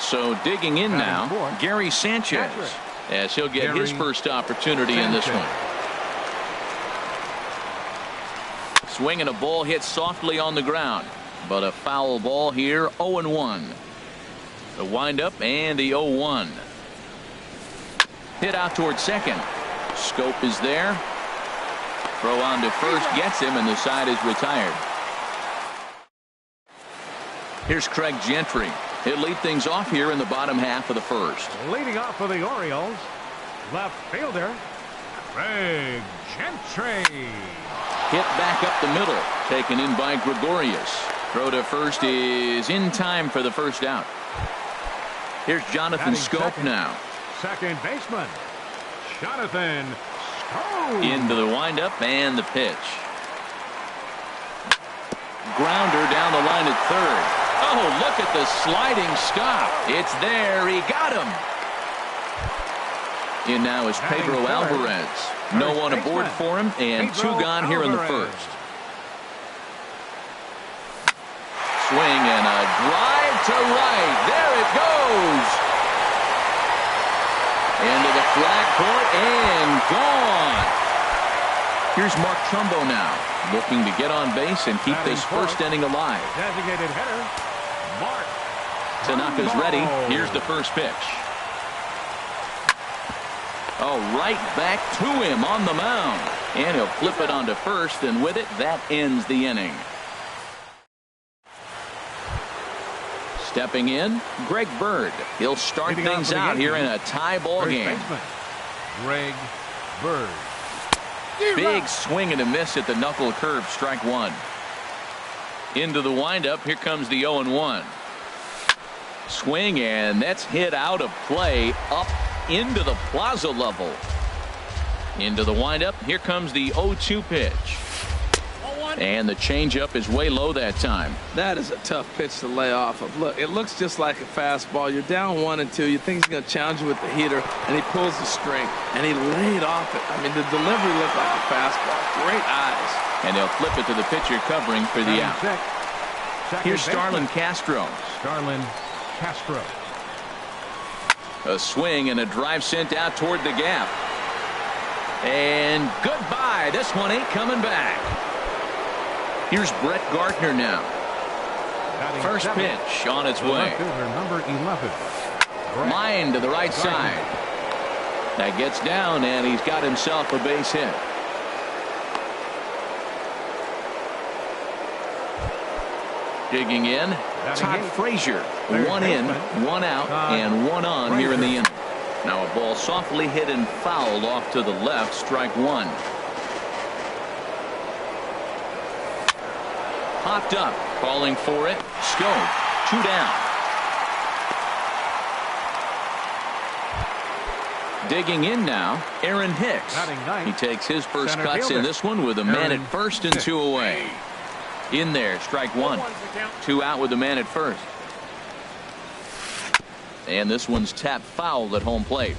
So digging in now, Gary Sanchez, as he'll get his first opportunity in this one. Swing and a ball hit softly on the ground, but a foul ball here, 0-1. The windup and the 0-1. Hit out towards second. Scope is there. Throw on to first gets him, and the side is retired. Here's Craig Gentry. He'll lead things off here in the bottom half of the first. Leading off for the Orioles, left fielder, Craig Gentry. Hit back up the middle, taken in by Gregorius. Throw to first is in time for the first out. Here's Jonathan Scope now. Second baseman, Jonathan Scope. Into the windup and the pitch. Grounder down the line at third. Oh, look at the sliding stop. It's there. He got him. In now is Pedro Alvarez. No one aboard for him, and two gone here in the first. Swing and a drive to right. There it goes. Into the flag court and gone. Here's Mark Trumbo now, looking to get on base and keep this first inning alive. Designated hitter, Mark Tanaka's ready. Here's the first pitch. Oh, right back to him on the mound. And he'll flip it onto first, and with it, that ends the inning. Stepping in, Greg Bird. He'll start things out here in a tie ball game. Greg Bird. Big swing and a miss at the knuckle curve, strike one. Into the windup, here comes the 0-1. Swing, and that's hit out of play up into the plaza level. Into the windup, here comes the 0-2 pitch. And the changeup is way low that time. That is a tough pitch to lay off of. Look, it looks just like a fastball. You're down 1-2. You think he's going to challenge you with the heater, and he pulls the string, and he laid off it. I mean, the delivery looked like a fastball. Great eyes. And they'll flip it to the pitcher covering for the out. Here's Starlin Castro. Starlin Castro. A swing and a drive sent out toward the gap. And goodbye. This one ain't coming back. Here's Brett Gardner now. First pitch on its way. Number 11. Line to the right side. That gets down, and he's got himself a base hit. Digging in, Todd Frazier. One in, one out, and one on here in the inning. Now a ball softly hit and fouled off to the left. Strike one. Popped up. Calling for it. Scope. 2 down. Digging in now, Aaron Hicks. He takes his first cuts in this one with a man at first and 2 away. In there, strike one. 2 out with the man at first. And this one's tapped foul at home plate.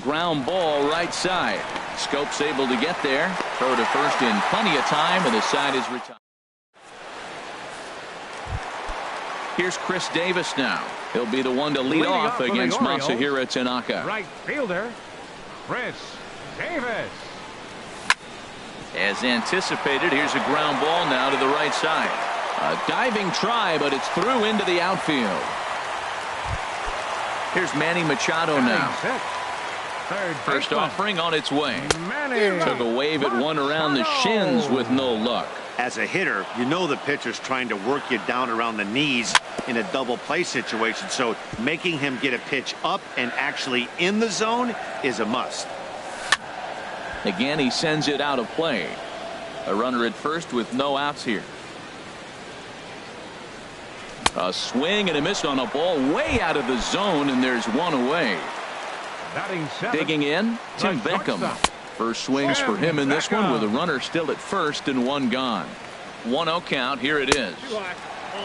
Ground ball right side. Scope's able to get there. Throw to first in plenty of time, and the side is retired. Here's Chris Davis now. He'll be the one to lead off against Masahiro Tanaka. Right fielder, Chris Davis. As anticipated, here's a ground ball now to the right side. A diving try, but it's through into the outfield. Here's Manny Machado now. First offering on its way. Took a wave at one around the shins with no luck. As a hitter, you know the pitcher's trying to work you down around the knees in a double play situation, so making him get a pitch up and actually in the zone is a must. Again, he sends it out of play. A runner at first with no outs here. A swing and a miss on a ball way out of the zone, and there's one away. Digging in, Tim Beckham. First swings for him in this one with a runner still at first and one gone. 1-0 count. Here it is.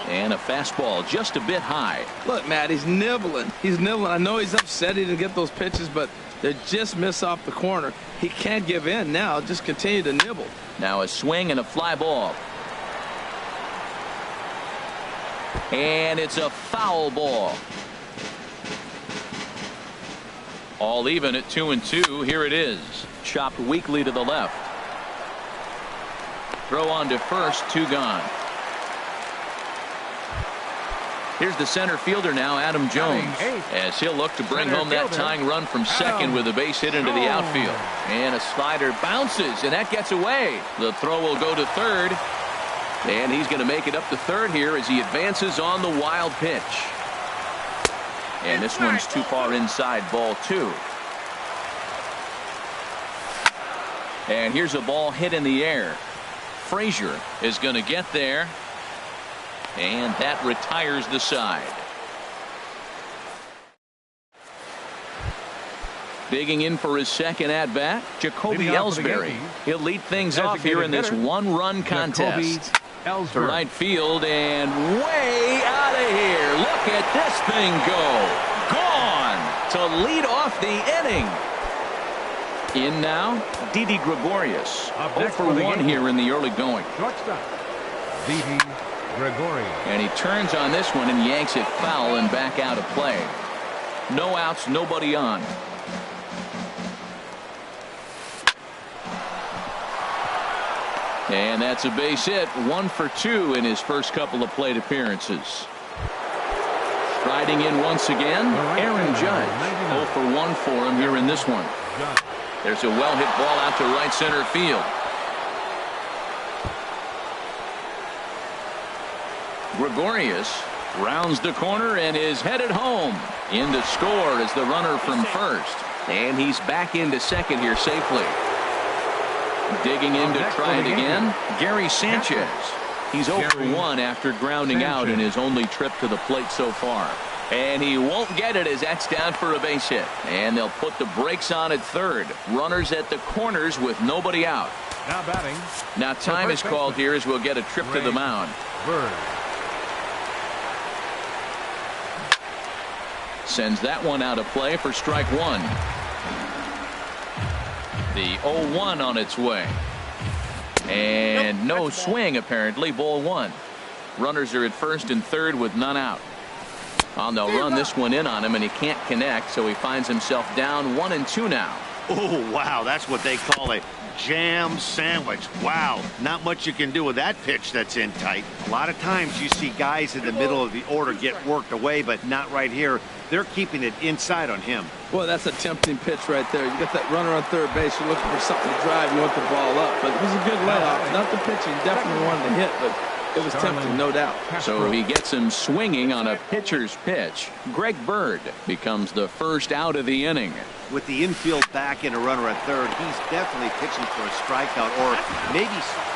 And a fastball just a bit high. Look, Matt, he's nibbling. He's nibbling. I know he's upset he didn't get those pitches, but they just miss off the corner. He can't give in now. Just continue to nibble. Now a swing and a fly ball. And it's a foul ball. All even at 2-2. Here it is. Chopped weakly to the left. Throw on to first. 2 gone. Here's the center fielder now, Adam Jones, as he'll look to bring home that tying run from second with a base hit into the outfield. And a slider bounces, and that gets away. The throw will go to third. And he's going to make it up to third here as he advances on the wild pitch. And this one's too far inside, ball 2. And here's a ball hit in the air. Frazier is going to get there. And that retires the side. Digging in for his second at bat, Jacoby Ellsbury. He'll lead things off here in this one-run contest. To right field and way out of here. Look at this thing go. Gone to lead off the inning. In now, Didi Gregorius. 0 for 1 here in the early going. Shortstop, Didi Gregorius. And he turns on this one and yanks it foul and back out of play. No outs, nobody on. And that's a base hit. 1 for 2 in his first couple of plate appearances. Striding in once again, Aaron Judge. 0 for 1 for him here in this one. There's a well-hit ball out to right center field. Gregorius rounds the corner and is headed home. In to score is the runner from first. And he's back into second here safely. Digging in to try it again, Gary Sanchez. He's 0 for 1 after grounding out in his only trip to the plate so far. And he won't get it as that's down for a base hit. And they'll put the brakes on at third. Runners at the corners with nobody out. Now batting. Now time is called here as we'll get a trip to the mound. Sends that one out of play for strike one. The 0-1 on its way. And no swing apparently. Ball 1. Runners are at first and third with none out. They'll run this one in on him and he can't connect, so he finds himself down 1-2 now. Oh wow, that's what they call a jam sandwich. Wow, not much you can do with that pitch that's in tight. A lot of times you see guys in the middle of the order get worked away, but not right here. They're keeping it inside on him. Well, that's a tempting pitch right there. You got that runner on third base. You're looking for something to drive. You want the ball up, but it was a good layoff. Not the pitch he definitely wanted to hit, but It was tempting, no doubt. So he gets him swinging on a pitcher's pitch. Greg Bird becomes the first out of the inning. With the infield back and a runner at third, he's definitely pitching for a strikeout or maybe.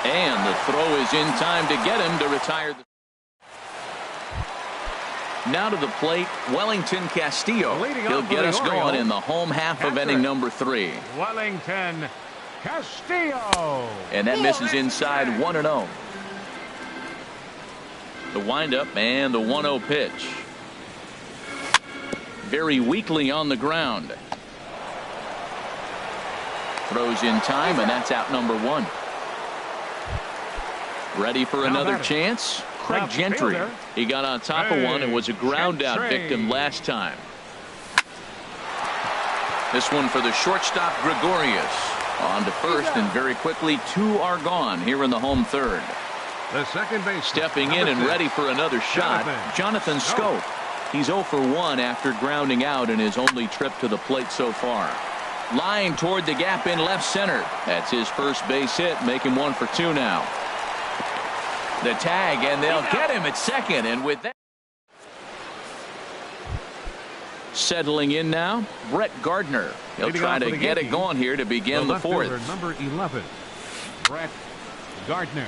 And the throw is in time to get him to retire. Now to the plate, Wellington Castillo. He'll get us going in the home half of inning number 3. Wellington Castillo. And that misses inside 1-0. The windup and the 1-0 pitch. Very weakly on the ground. Throws in time, and that's out number 1. Ready for another chance? Craig Gentry. He got on top of one and was a ground out victim last time. This one for the shortstop Gregorius. On to first, and very quickly 2 are gone here in the home third. The second base stepping in and ready for another shot, Jonathan Scope. He's 0 for 1 after grounding out in his only trip to the plate so far. Line toward the gap in left center. That's his first base hit, make him 1 for 2 now. The tag, and they'll get him at second, and with that, settling in now, Brett Gardner. He'll try to get it going here to begin the fourth. Number 11, Brett Gardner.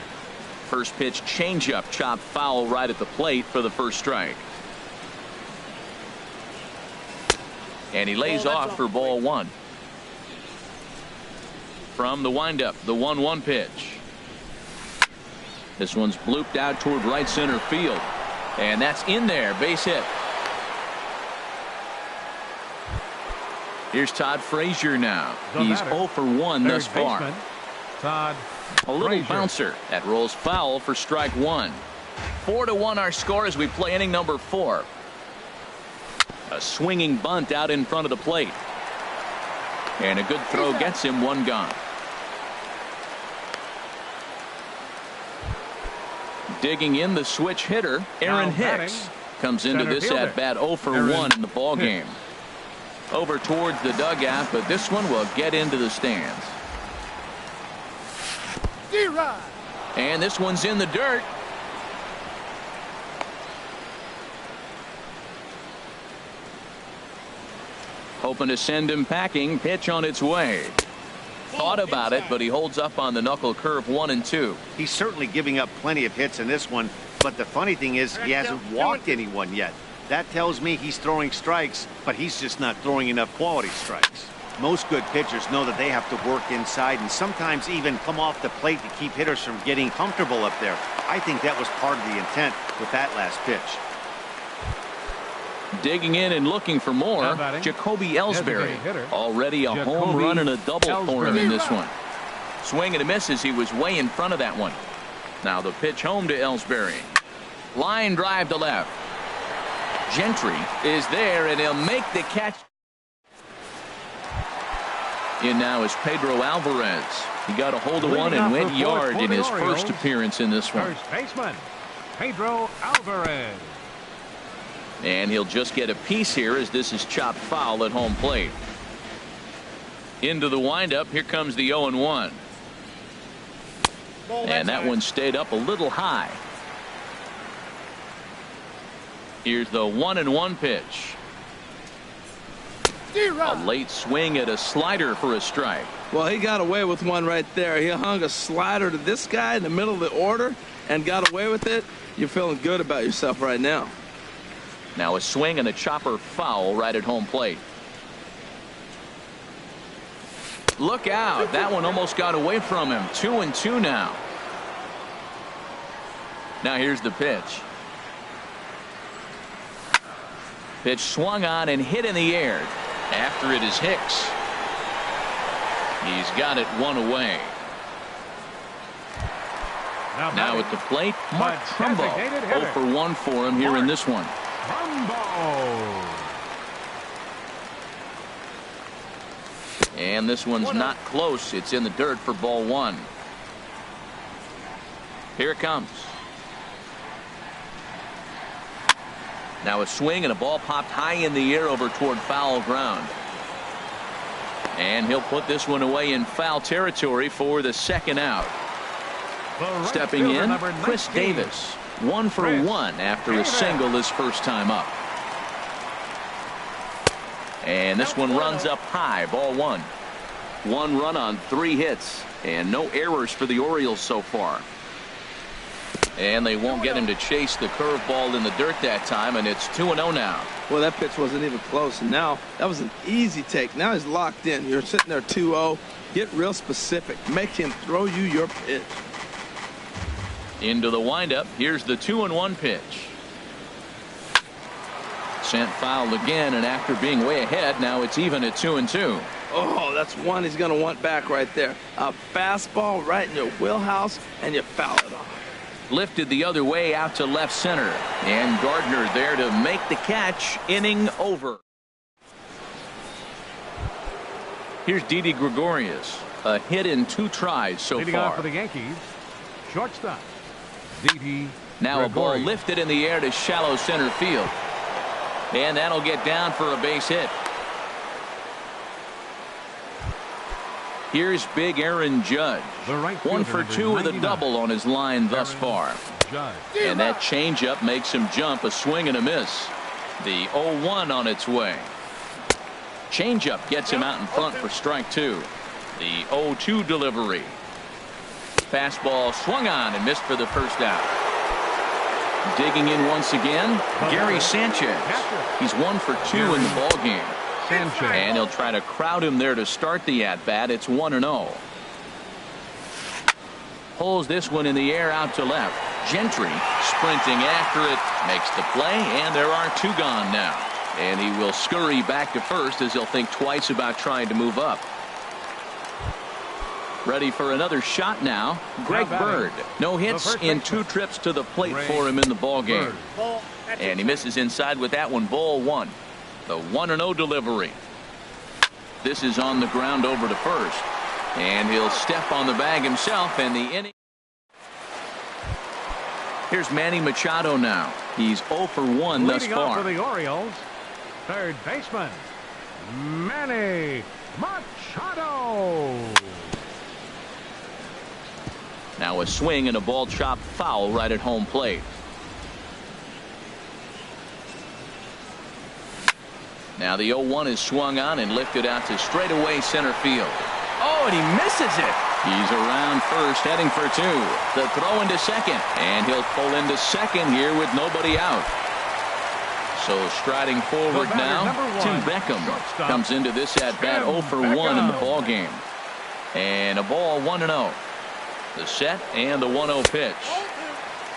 First pitch changeup, chopped foul right at the plate for the first strike. And he lays off for ball 1. From the windup, the 1-1 pitch. This one's blooped out toward right center field. And that's in there, base hit. Here's Todd Frazier now. He's 0 for 1 thus far. Todd a little bouncer that rolls foul for strike 1. 4-1 our score as we play inning number 4. A swinging bunt out in front of the plate. And a good throw gets him 1 gone. Digging in the switch hitter, Aaron Hicks comes into this at bat 0 for 1 in the ball game. Over towards the dugout, but this one will get into the stands. And this one's in the dirt. Hoping to send him packing. Pitch on its way. Thought about it, but he holds up on the knuckle curve 1 and 2. He's certainly giving up plenty of hits in this one, but the funny thing is he hasn't walked anyone yet. That tells me he's throwing strikes, but he's just not throwing enough quality strikes. Most good pitchers know that they have to work inside and sometimes even come off the plate to keep hitters from getting comfortable up there. I think that was part of the intent with that last pitch. Digging in and looking for more, Jacoby Ellsbury. Already a home run and a double for him in this one. Swing and a miss as he was way in front of that one. Now the pitch home to Ellsbury. Line drive to left. Gentry is there, and he'll make the catch. In now is Pedro Alvarez. He got a hold of one and went yard in his first appearance in this one. First baseman, Pedro Alvarez. And he'll just get a piece here as this is chopped foul at home plate. Into the windup. Here comes the 0-1. And that one stayed up a little high. Here's the 1-1 pitch. A late swing at a slider for a strike. Well, he got away with one right there. He hung a slider to this guy in the middle of the order and got away with it. You're feeling good about yourself right now. Now a swing and a chopper foul right at home plate. Look out. That one almost got away from him. 2-2 now. Now here's the pitch. Pitch swung on and hit in the air. After it is Hicks. He's got it 1 away. Now at the plate, Mark Trumbo. 0 for 1 for him here in this one. And this one's not close. It's in the dirt for ball 1. Here it comes. Now a swing and a ball popped high in the air over toward foul ground. And he'll put this one away in foul territory for the second out. Stepping in, Chris Davis. 1 for 1 after a single his first time up. And this one runs up high, ball 1. 1 run on 3 hits, and no errors for the Orioles so far. And they won't get him to chase the curveball in the dirt that time, and it's 2-0 now. Well, that pitch wasn't even close, and now that was an easy take. Now he's locked in. You're sitting there 2-0. Get real specific. Make him throw you your pitch. Into the windup. Here's the 2-1 pitch. Sent foul again, and after being way ahead, now it's even at 2-2. Oh, that's one he's going to want back right there. A fastball right in your wheelhouse, and you foul it off. Lifted the other way out to left center, and Gardner there to make the catch. Inning over. Here's Didi Gregorius. A hit in 2 tries so Leading far. off for the Yankees, shortstop Didi Now a ball Gregorius. lifted in the air to shallow center field, and that'll get down for a base hit. Here's big Aaron Judge. The right 1 fielder, for 2 with a 99. double on his line thus far. Judge. And that changeup makes him jump. A swing and a miss. The 0-1 on its way. Changeup gets him out in front for strike 2. The 0-2 delivery. Fastball swung on and missed for the first out. Digging in once again, Gary Sanchez. He's 1 for 2 in the ball game. Sanchez. And he'll try to crowd him there to start the at-bat. It's 1-0. Pulls this one in the air out to left. Gentry sprinting after it. Makes the play, and there are 2 gone now. And he will scurry back to first as he'll think twice about trying to move up. Ready for another shot now. Greg Bird. No hits in 2 trips to the plate for him in the ball game. And he misses inside with that one. Ball 1. The 1-0 delivery. This is on the ground over to first. And he'll step on the bag himself, and the inning. Here's Manny Machado now. He's 0 for 1 thus Leading off far. for the Orioles, third baseman Manny Machado. Now a swing and a ball chopped foul right at home plate. Now the 0-1 is swung on and lifted out to straightaway center field. Oh, and he misses it. He's around first, heading for 2. The throw into second, and he'll pull into second here with nobody out. So striding forward now, Tim Beckham comes into this at bat 0 for 1 in the ball game. And a ball 1-0. The set and the 1-0 pitch.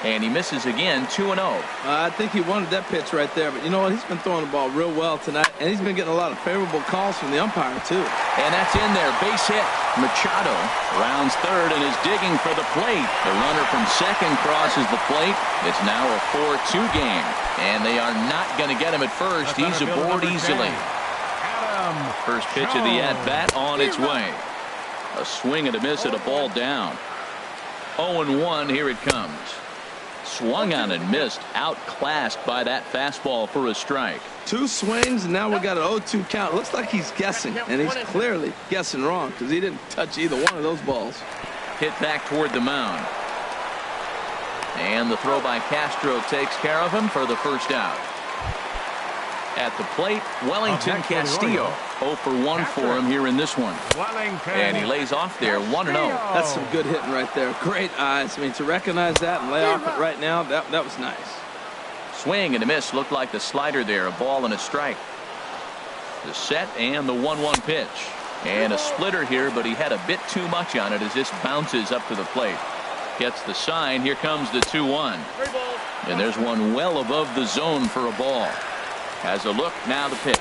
And he misses again, 2-0. I think he wanted that pitch right there, but you know what? He's been throwing the ball real well tonight, and he's been getting a lot of favorable calls from the umpire, too. And that's in there. Base hit. Machado rounds third and is digging for the plate. The runner from second crosses the plate. It's now a 4-2 game. And they are not going to get him at first. He's aboard easily. First pitch of the at-bat on its way. A swing and a miss at a ball down. 0-1. Here it comes. Swung on and missed. Outclassed by that fastball for a strike. 2 swings, and now we got an 0-2 count. Looks like he's guessing, and he's clearly guessing wrong because he didn't touch either one of those balls. Hit back toward the mound. And the throw by Castro takes care of him for the first out. At the plate, Wellington Castillo. 0 for 1 for him here in this one. And he lays off there, 1-0. That's some good hitting right there. Great eyes. I mean, to recognize that and lay off it right now, that was nice. Swing and a miss. Looked like the slider there. A ball and a strike. The set and the 1-1 pitch. And a splitter here, but he had a bit too much on it as this bounces up to the plate. Gets the sign. Here comes the 2-1. And there's one well above the zone for a ball. Has a look, now the pitch.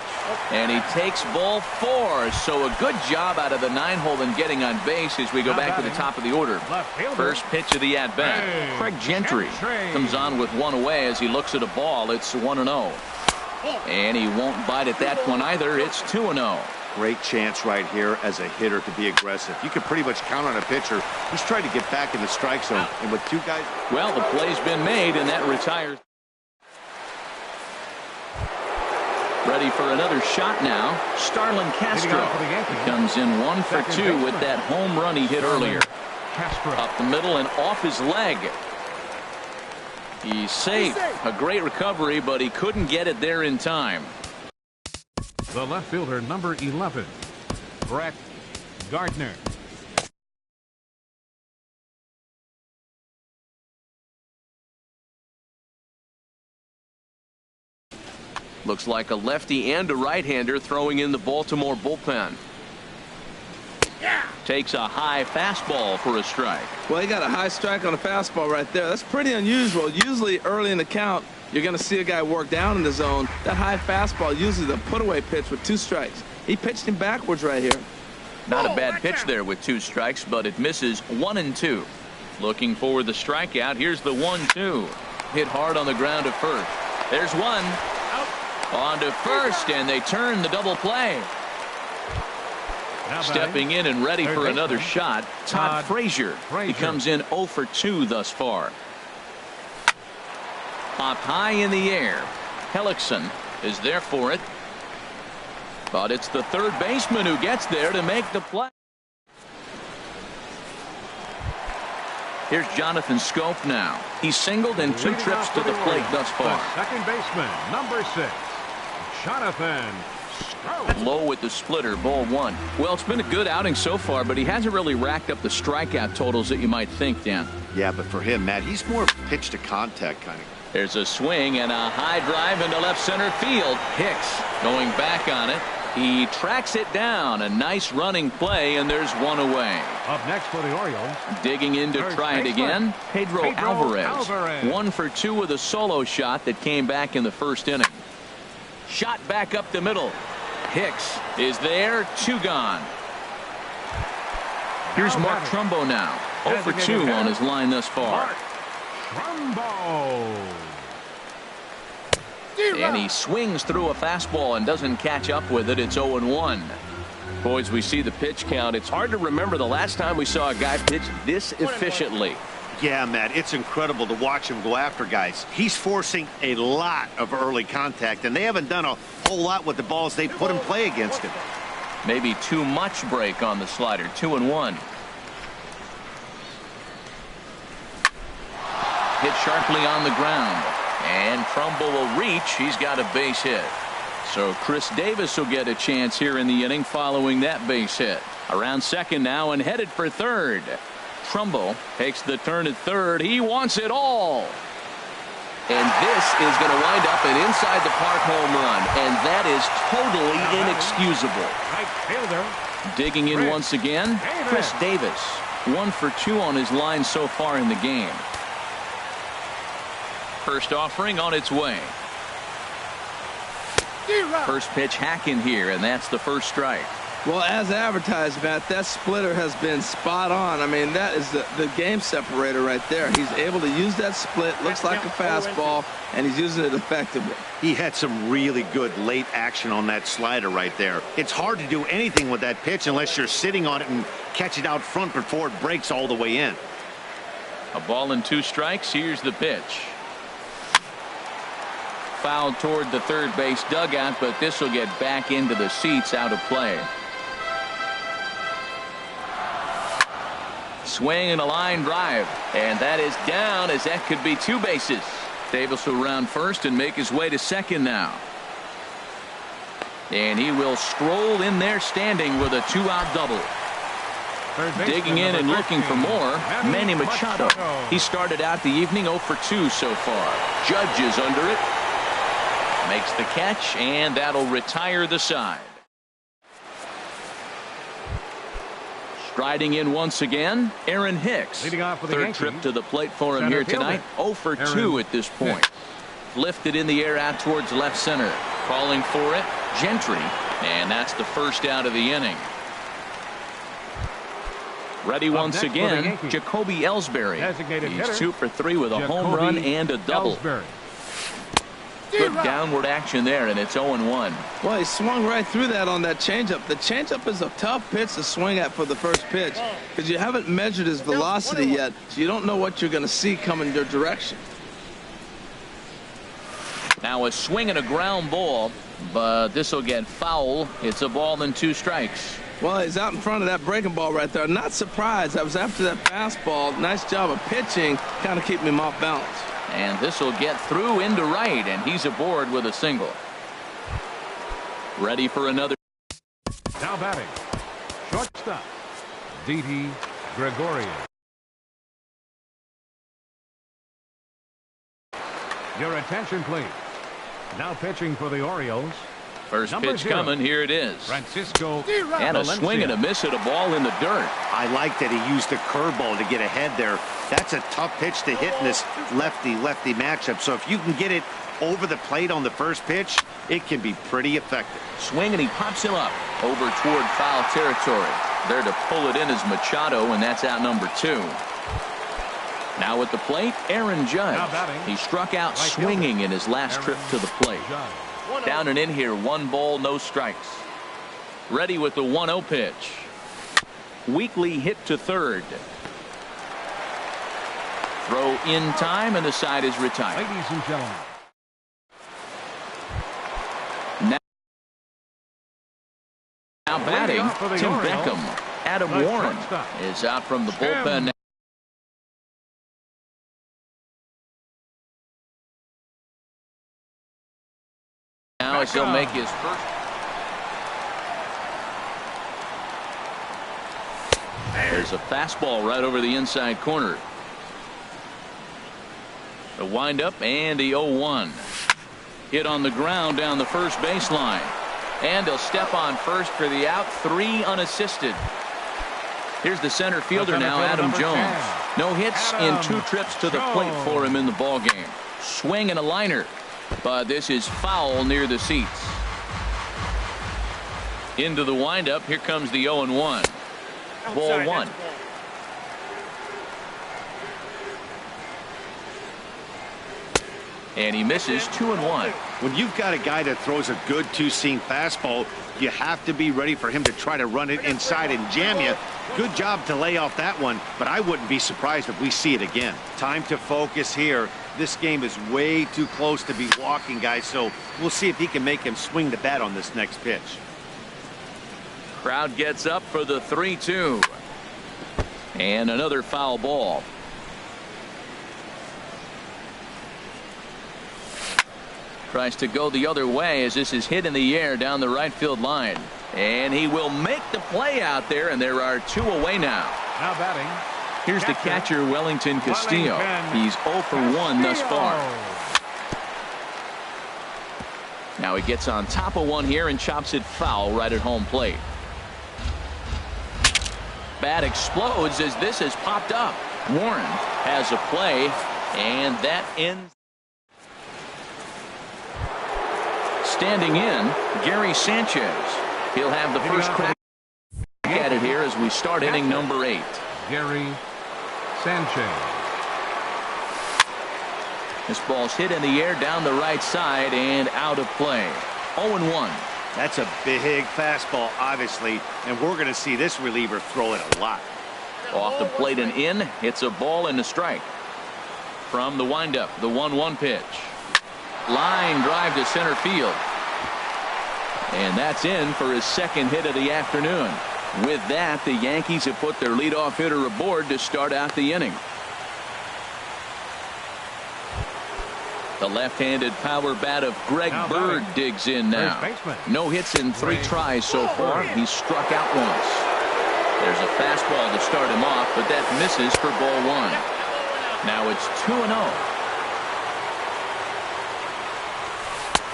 And he takes ball 4. So a good job out of the 9-hole in getting on base as we go back to the top of the order. First pitch of the at-bat. Craig Gentry comes on with 1 away as he looks at a ball. It's 1-0. And he won't bite at that one either. It's 2-0. Great chance right here as a hitter to be aggressive. You can pretty much count on a pitcher. He's trying to get back in the strike zone. And with 2 guys. Well, the play's been made, and that retires. Ready for another shot now. Starlin Castro comes in 1 for 2 with that home run he hit earlier. Castro. Up the middle and off his leg. He's safe. A great recovery, but he couldn't get it there in time. The left fielder, number 11, Brett Gardner. Looks like a lefty and a right-hander throwing in the Baltimore bullpen. Takes a high fastball for a strike. Well, he got a high strike on a fastball right there. That's pretty unusual. Usually early in the count, you're going to see a guy work down in the zone. That high fastball, usually the put-away pitch with 2 strikes. He pitched him backwards right here. Not a bad pitch there with 2 strikes, but it misses 1-2. Looking for the strikeout. Here's the 1-2. Hit hard on the ground to first. There's one. On to first, and they turn the double play. Stepping in and ready for another shot, Todd Frazier. He comes in 0 for 2 thus far. Popped high in the air. Hellickson is there for it. But it's the third baseman who gets there to make the play. Here's Jonathan Scope now. He's singled in 2 trips to the plate thus far. The second baseman, number 6, Jonathan Scope. Low with the splitter, ball 1. Well, it's been a good outing so far, but he hasn't really racked up the strikeout totals that you might think, Dan. Yeah, but for him, Matt, he's more pitch to contact kind of. There's a swing and a high drive into left center field. Hicks going back on it. He tracks it down. A nice running play, and there's one away. Up next for the Orioles. Digging in to try it again. Pedro Alvarez. 1 for 2 with a solo shot that came back in the first inning. Shot back up the middle. Hicks is there. 2 gone. Here's Mark Trumbo now. 0 for 2 on his line thus far. Trumbo. And he swings through a fastball and doesn't catch up with it. It's 0-1. Boys, we see the pitch count. It's hard to remember the last time we saw a guy pitch this efficiently. Yeah, Matt, it's incredible to watch him go after guys. He's forcing a lot of early contact, and they haven't done a whole lot with the balls they put in play against him. Maybe too much break on the slider. 2-1. Hit sharply on the ground. And Trumbo will reach. He's got a base hit. So Chris Davis will get a chance here in the inning following that base hit. Around second now and headed for third. Trumbo takes the turn at third. He wants it all. And this is going to wind up an inside the park home run. And that is totally inexcusable. Right fielder. Digging in once again, Chris Davis. 1 for 2 on his line so far in the game. First offering on its way. First pitch hacking here, and that's the first strike. Well, as advertised, Matt, that splitter has been spot on. I mean, that is the game separator right there. He's able to use that split, looks like a fastball, and he's using it effectively. He had some really good late action on that slider right there. It's hard to do anything with that pitch unless you're sitting on it and catch it out front before it breaks all the way in. A ball and 2 strikes. Here's the pitch. Fouled toward the third base dugout, but this will get back into the seats, out of play. Swing and a line drive, and that is down, as that could be 2 bases. Davis will round first and make his way to second now. And he will stroll in there standing with a 2-out double. Digging in and looking for more, Manny Machado. He started out the evening 0 for 2 so far. Judge is under it. Makes the catch, and that'll retire the side. Striding in once again, Aaron Hicks. Leading off with the Third Yankees, trip to the plate for him here tonight. 0 for 2 at this point. Lifted in the air out towards left center. Calling for it, Gentry. And that's the first out of the inning. Ready once again, Jacoby Ellsbury. He's 2 for 3 with a home run and a double. Good downward action there, and it's 0-1. Well, he swung right through that on that changeup. The changeup is a tough pitch to swing at for the first pitch because you haven't measured his velocity yet, so you don't know what you're going to see coming your direction. Now a swing and a ground ball, but this will get foul. It's a ball and 2 strikes. Well, he's out in front of that breaking ball right there. Not surprised. I was after that fastball. Nice job of pitching, kind of keeping him off balance. And this will get through into right, and he's aboard with a single. Ready for another. Now batting, shortstop, Didi Gregorius. Your attention, please. Now pitching for the Orioles. First pitch coming. Here it is. Francisco and a swing and a miss at a ball in the dirt. I like that he used a curveball to get ahead there. That's a tough pitch to hit in this lefty-lefty matchup. So if you can get it over the plate on the first pitch, it can be pretty effective. Swing, and he pops him up over toward foul territory. There to pull it in is Machado, and that's out number 2. Now at the plate, Aaron Judge. He struck out swinging in his last trip to the plate. Down and in here, 1 ball, no strikes. Ready with the 1-0 pitch. Weakly hit to third. Throw in time, and the side is retired. Ladies and gentlemen. Now batting, Tim Beckham. Adam Warren is out from the bullpen. Now as he'll make his first. There's a fastball right over the inside corner. The windup and the 0-1. Hit on the ground down the first baseline. And he'll step on first for the out. 3 unassisted. Here's the center fielder now, Adam Jones. No hits in 2 trips to the plate for him in the ballgame. Swing and a liner. But this is foul near the seats. Into the windup. Here comes the 0-1. Ball 1. And he misses 2-1. When you've got a guy that throws a good 2-seam fastball, you have to be ready for him to try to run it inside and jam you. Good job to lay off that one, but I wouldn't be surprised if we see it again. Time to focus here. This game is way too close to be walking, guys, so we'll see if he can make him swing the bat on this next pitch. Crowd gets up for the 3-2. And another foul ball. Tries to go the other way as this is hit in the air down the right field line. And he will make the play out there, and there are 2 away now. Now batting. Here's the catcher, Wellington Castillo. He's 0 for 1 thus far. Now he gets on top of one here and chops it foul right at home plate. Bat explodes as this has popped up. Warren has a play, and that ends. Standing in, Gary Sanchez. He'll have the first crack at it here as we start inning number 8. Gary Sanchez. This ball's hit in the air down the right side and out of play. 0-1. That's a big fastball, obviously, and we're going to see this reliever throw it a lot. Off the plate and in. It's a ball and a strike. From the windup, the 1-1 pitch. Line drive to center field. And that's in for his second hit of the afternoon. With that, the Yankees have put their leadoff hitter aboard to start out the inning. The left-handed power bat of Greg Bird digs in now. No hits in 3 tries so far. He's struck out once. There's a fastball to start him off, but that misses for ball 1. Now it's 2-0.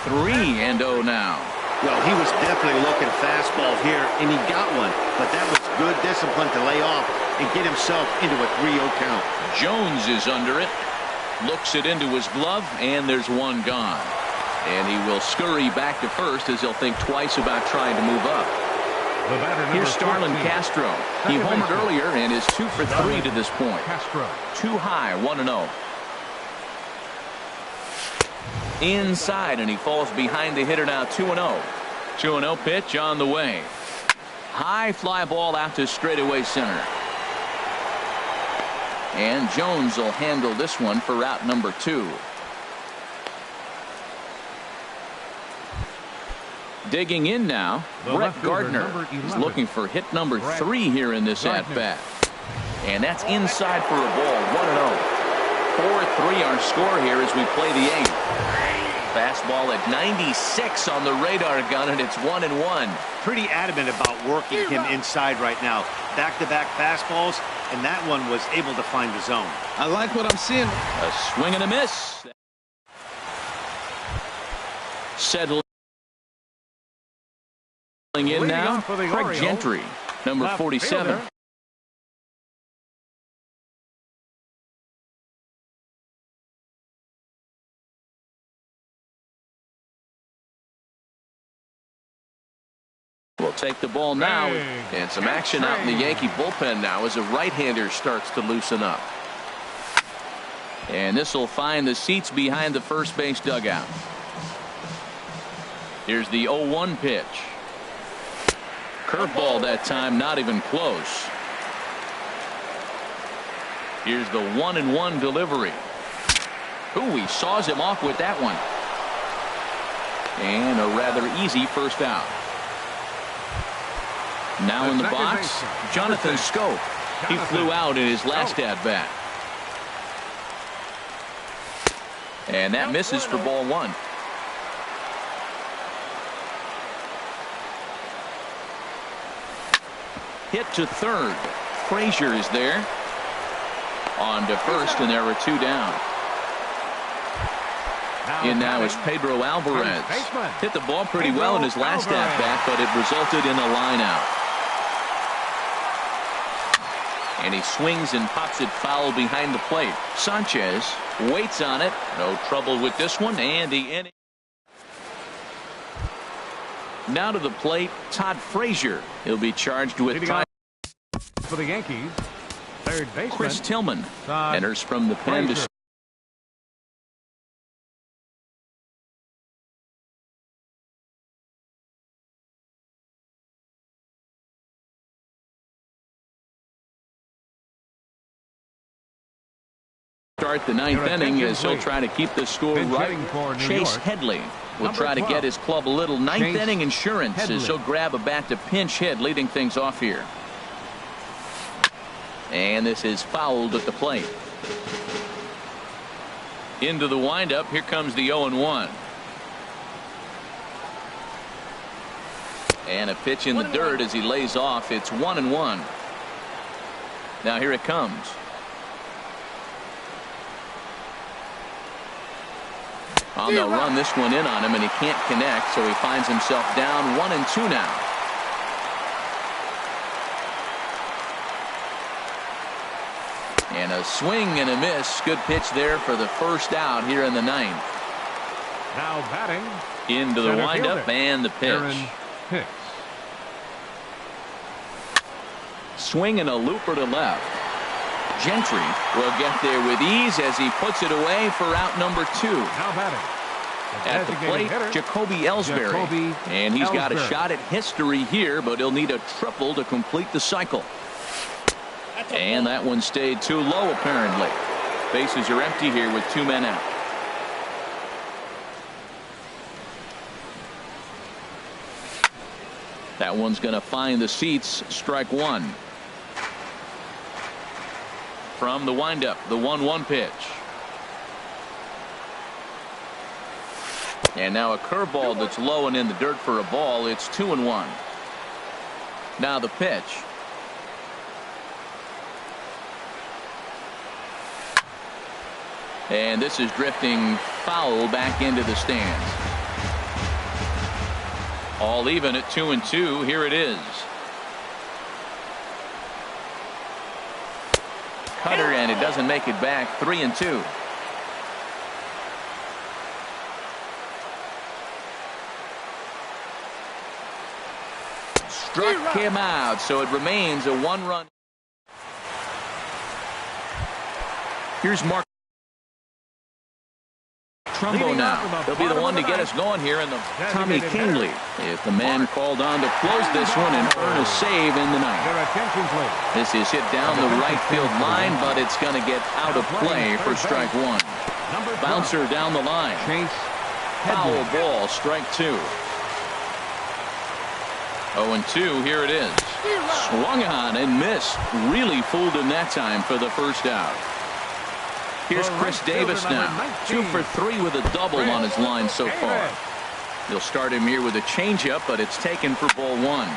3-0 now. Well, he was definitely looking fastball here, and he got one. But that was good discipline to lay off and get himself into a 3-0 count. Jones is under it. Looks it into his glove, and there's one gone. And he will scurry back to first as he'll think twice about trying to move up. Here's Starlin Castro. He homered earlier and is 2 for 3 to this point. Too high, 1-0. Inside, and he falls behind the hitter now. 2-0. 2-0 pitch on the way. High fly ball out to straightaway center. And Jones will handle this one for out number 2. Digging in now, Brett Gardner is looking for hit number 3 here in this at-bat. And that's inside for a ball, 1-0. 4-3 our score here as we play the 8th. Fastball at 96 on the radar gun, and it's 1-1. Pretty adamant about working him inside right now. Back-to-back fastballs, and that one was able to find the zone. I like what I'm seeing. A swing and a miss. Settling in now, Craig Gentry, number 47. Will take the ball now, and some action out in the Yankee bullpen now as a right-hander starts to loosen up. And this will find the seats behind the first base dugout. Here's the 0-1 pitch. Curveball that time, not even close. Here's the 1-1 delivery. Ooh, he saws him off with that one. And a rather easy first out. Now in the box, Jonathan Scope. He flew out in his last at-bat. And that misses for ball 1. Hit to third. Frazier is there. On to first, and there are 2 down. In now is Pedro Alvarez. Hit the ball pretty well in his last at-bat, but it resulted in a line out. And he swings and pops it foul behind the plate. Sanchez waits on it. No trouble with this one, and the inning. Now to the plate, Todd Frazier. He'll be charged with time. For the Yankees, third baseman Chris Tillman enters from the pen to start the 9th inning as he'll try to keep the score right. Chase Headley will try to get his club a little 9th inning insurance as he'll grab a bat to pinch hit, leading things off here. And this is fouled at the plate. Into the windup. Here comes the 0-1. And a pitch in the dirt as he lays off. It's 1-1. Now here it comes. Well, they'll run this one in on him, and he can't connect, so he finds himself down 1-2 now. And a swing and a miss. Good pitch there for the first out here in the 9th. Now batting. Into the windup and the pitch. Swing and a looper to left. Gentry will get there with ease as he puts it away for out number 2. Now batting. At the plate, Jacoby Ellsbury. And he's got a shot at history here, but he'll need a triple to complete the cycle. And that one stayed too low, apparently. Bases are empty here with 2 men out. That one's going to find the seats. Strike 1. From the windup, the 1-1 pitch. And now a curveball that's low and in the dirt for a ball. It's 2-1. Now the pitch. And this is drifting foul back into the stands. All even at 2-2. Here it is. Cutter, and it doesn't make it back. 3-2. Struck him out, so it remains a 1-run. Here's Mark Trumbo now. He'll be the one to get us going here in the Tommy Kingley. If the man called on to close this one and earn a save in the 9th. This is hit down the right field line, but it's going to get out of play for strike 1. Bouncer down the line. Foul ball, strike 2. 0-2, here it is. Swung on and missed. Really fooled him that time for the first out. Here's Chris Davis now. 2 for 3 with a double on his line so far. He'll start him here with a changeup, but it's taken for ball 1.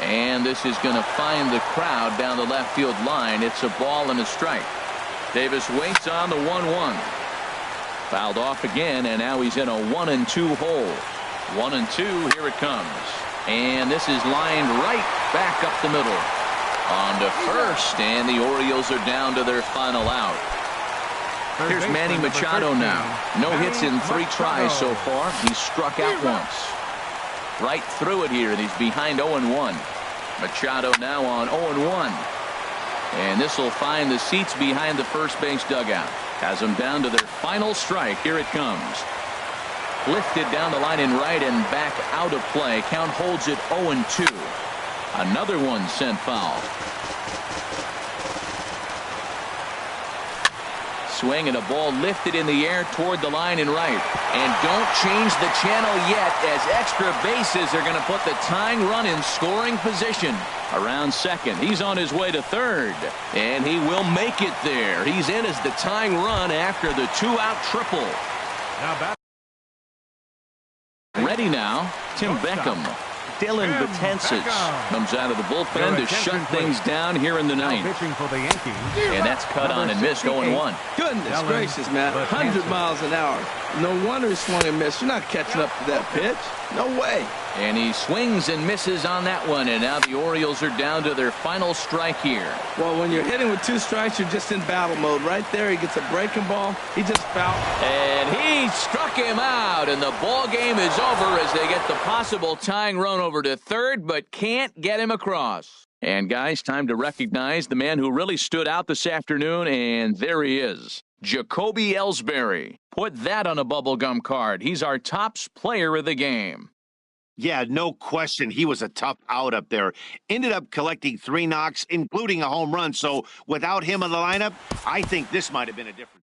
And this is going to find the crowd down the left field line. It's a ball and a strike. Davis waits on the 1-1. Fouled off again, and now he's in a 1-2 hole. 1-2, here it comes. And this is lined right back up the middle. On to first, and the Orioles are down to their final out. Here's Manny Machado now. No hits in 3 tries so far. He's struck out once. Right through it here, and he's behind 0-1. Machado now on 0-1. And this will find the seats behind the first base dugout. Has them down to their final strike. Here it comes. Lifted down the line in right and back out of play. Count holds it 0-2. Another one sent foul. Swing and a ball lifted in the air toward the line in right. And don't change the channel yet, as extra bases are going to put the tying run in scoring position. Around second. He's on his way to third. And he will make it there. He's in as the tying run after the 2-out triple. Ready now, Tim Beckham. Dylan Betances comes out of the bullpen to shut things down here in the ninth. And that's cut on and missed 0-1. Goodness gracious, man. 100 miles an hour. No wonder he swung and missed. You're not catching up to that pitch. No way. And he swings and misses on that one. And now the Orioles are down to their final strike here. Well, when you're hitting with 2 strikes, you're just in battle mode. Right there, he gets a breaking ball. He just fouled. And he struck him out. And the ball game is over as they get the possible tying run over to third, but can't get him across. And guys, time to recognize the man who really stood out this afternoon. And there he is. Jacoby Ellsbury. Put that on a bubblegum card. He's our tops player of the game. Yeah, no question. He was a tough out up there. Ended up collecting 3 knocks, including a home run. So without him in the lineup, I think this might have been a different.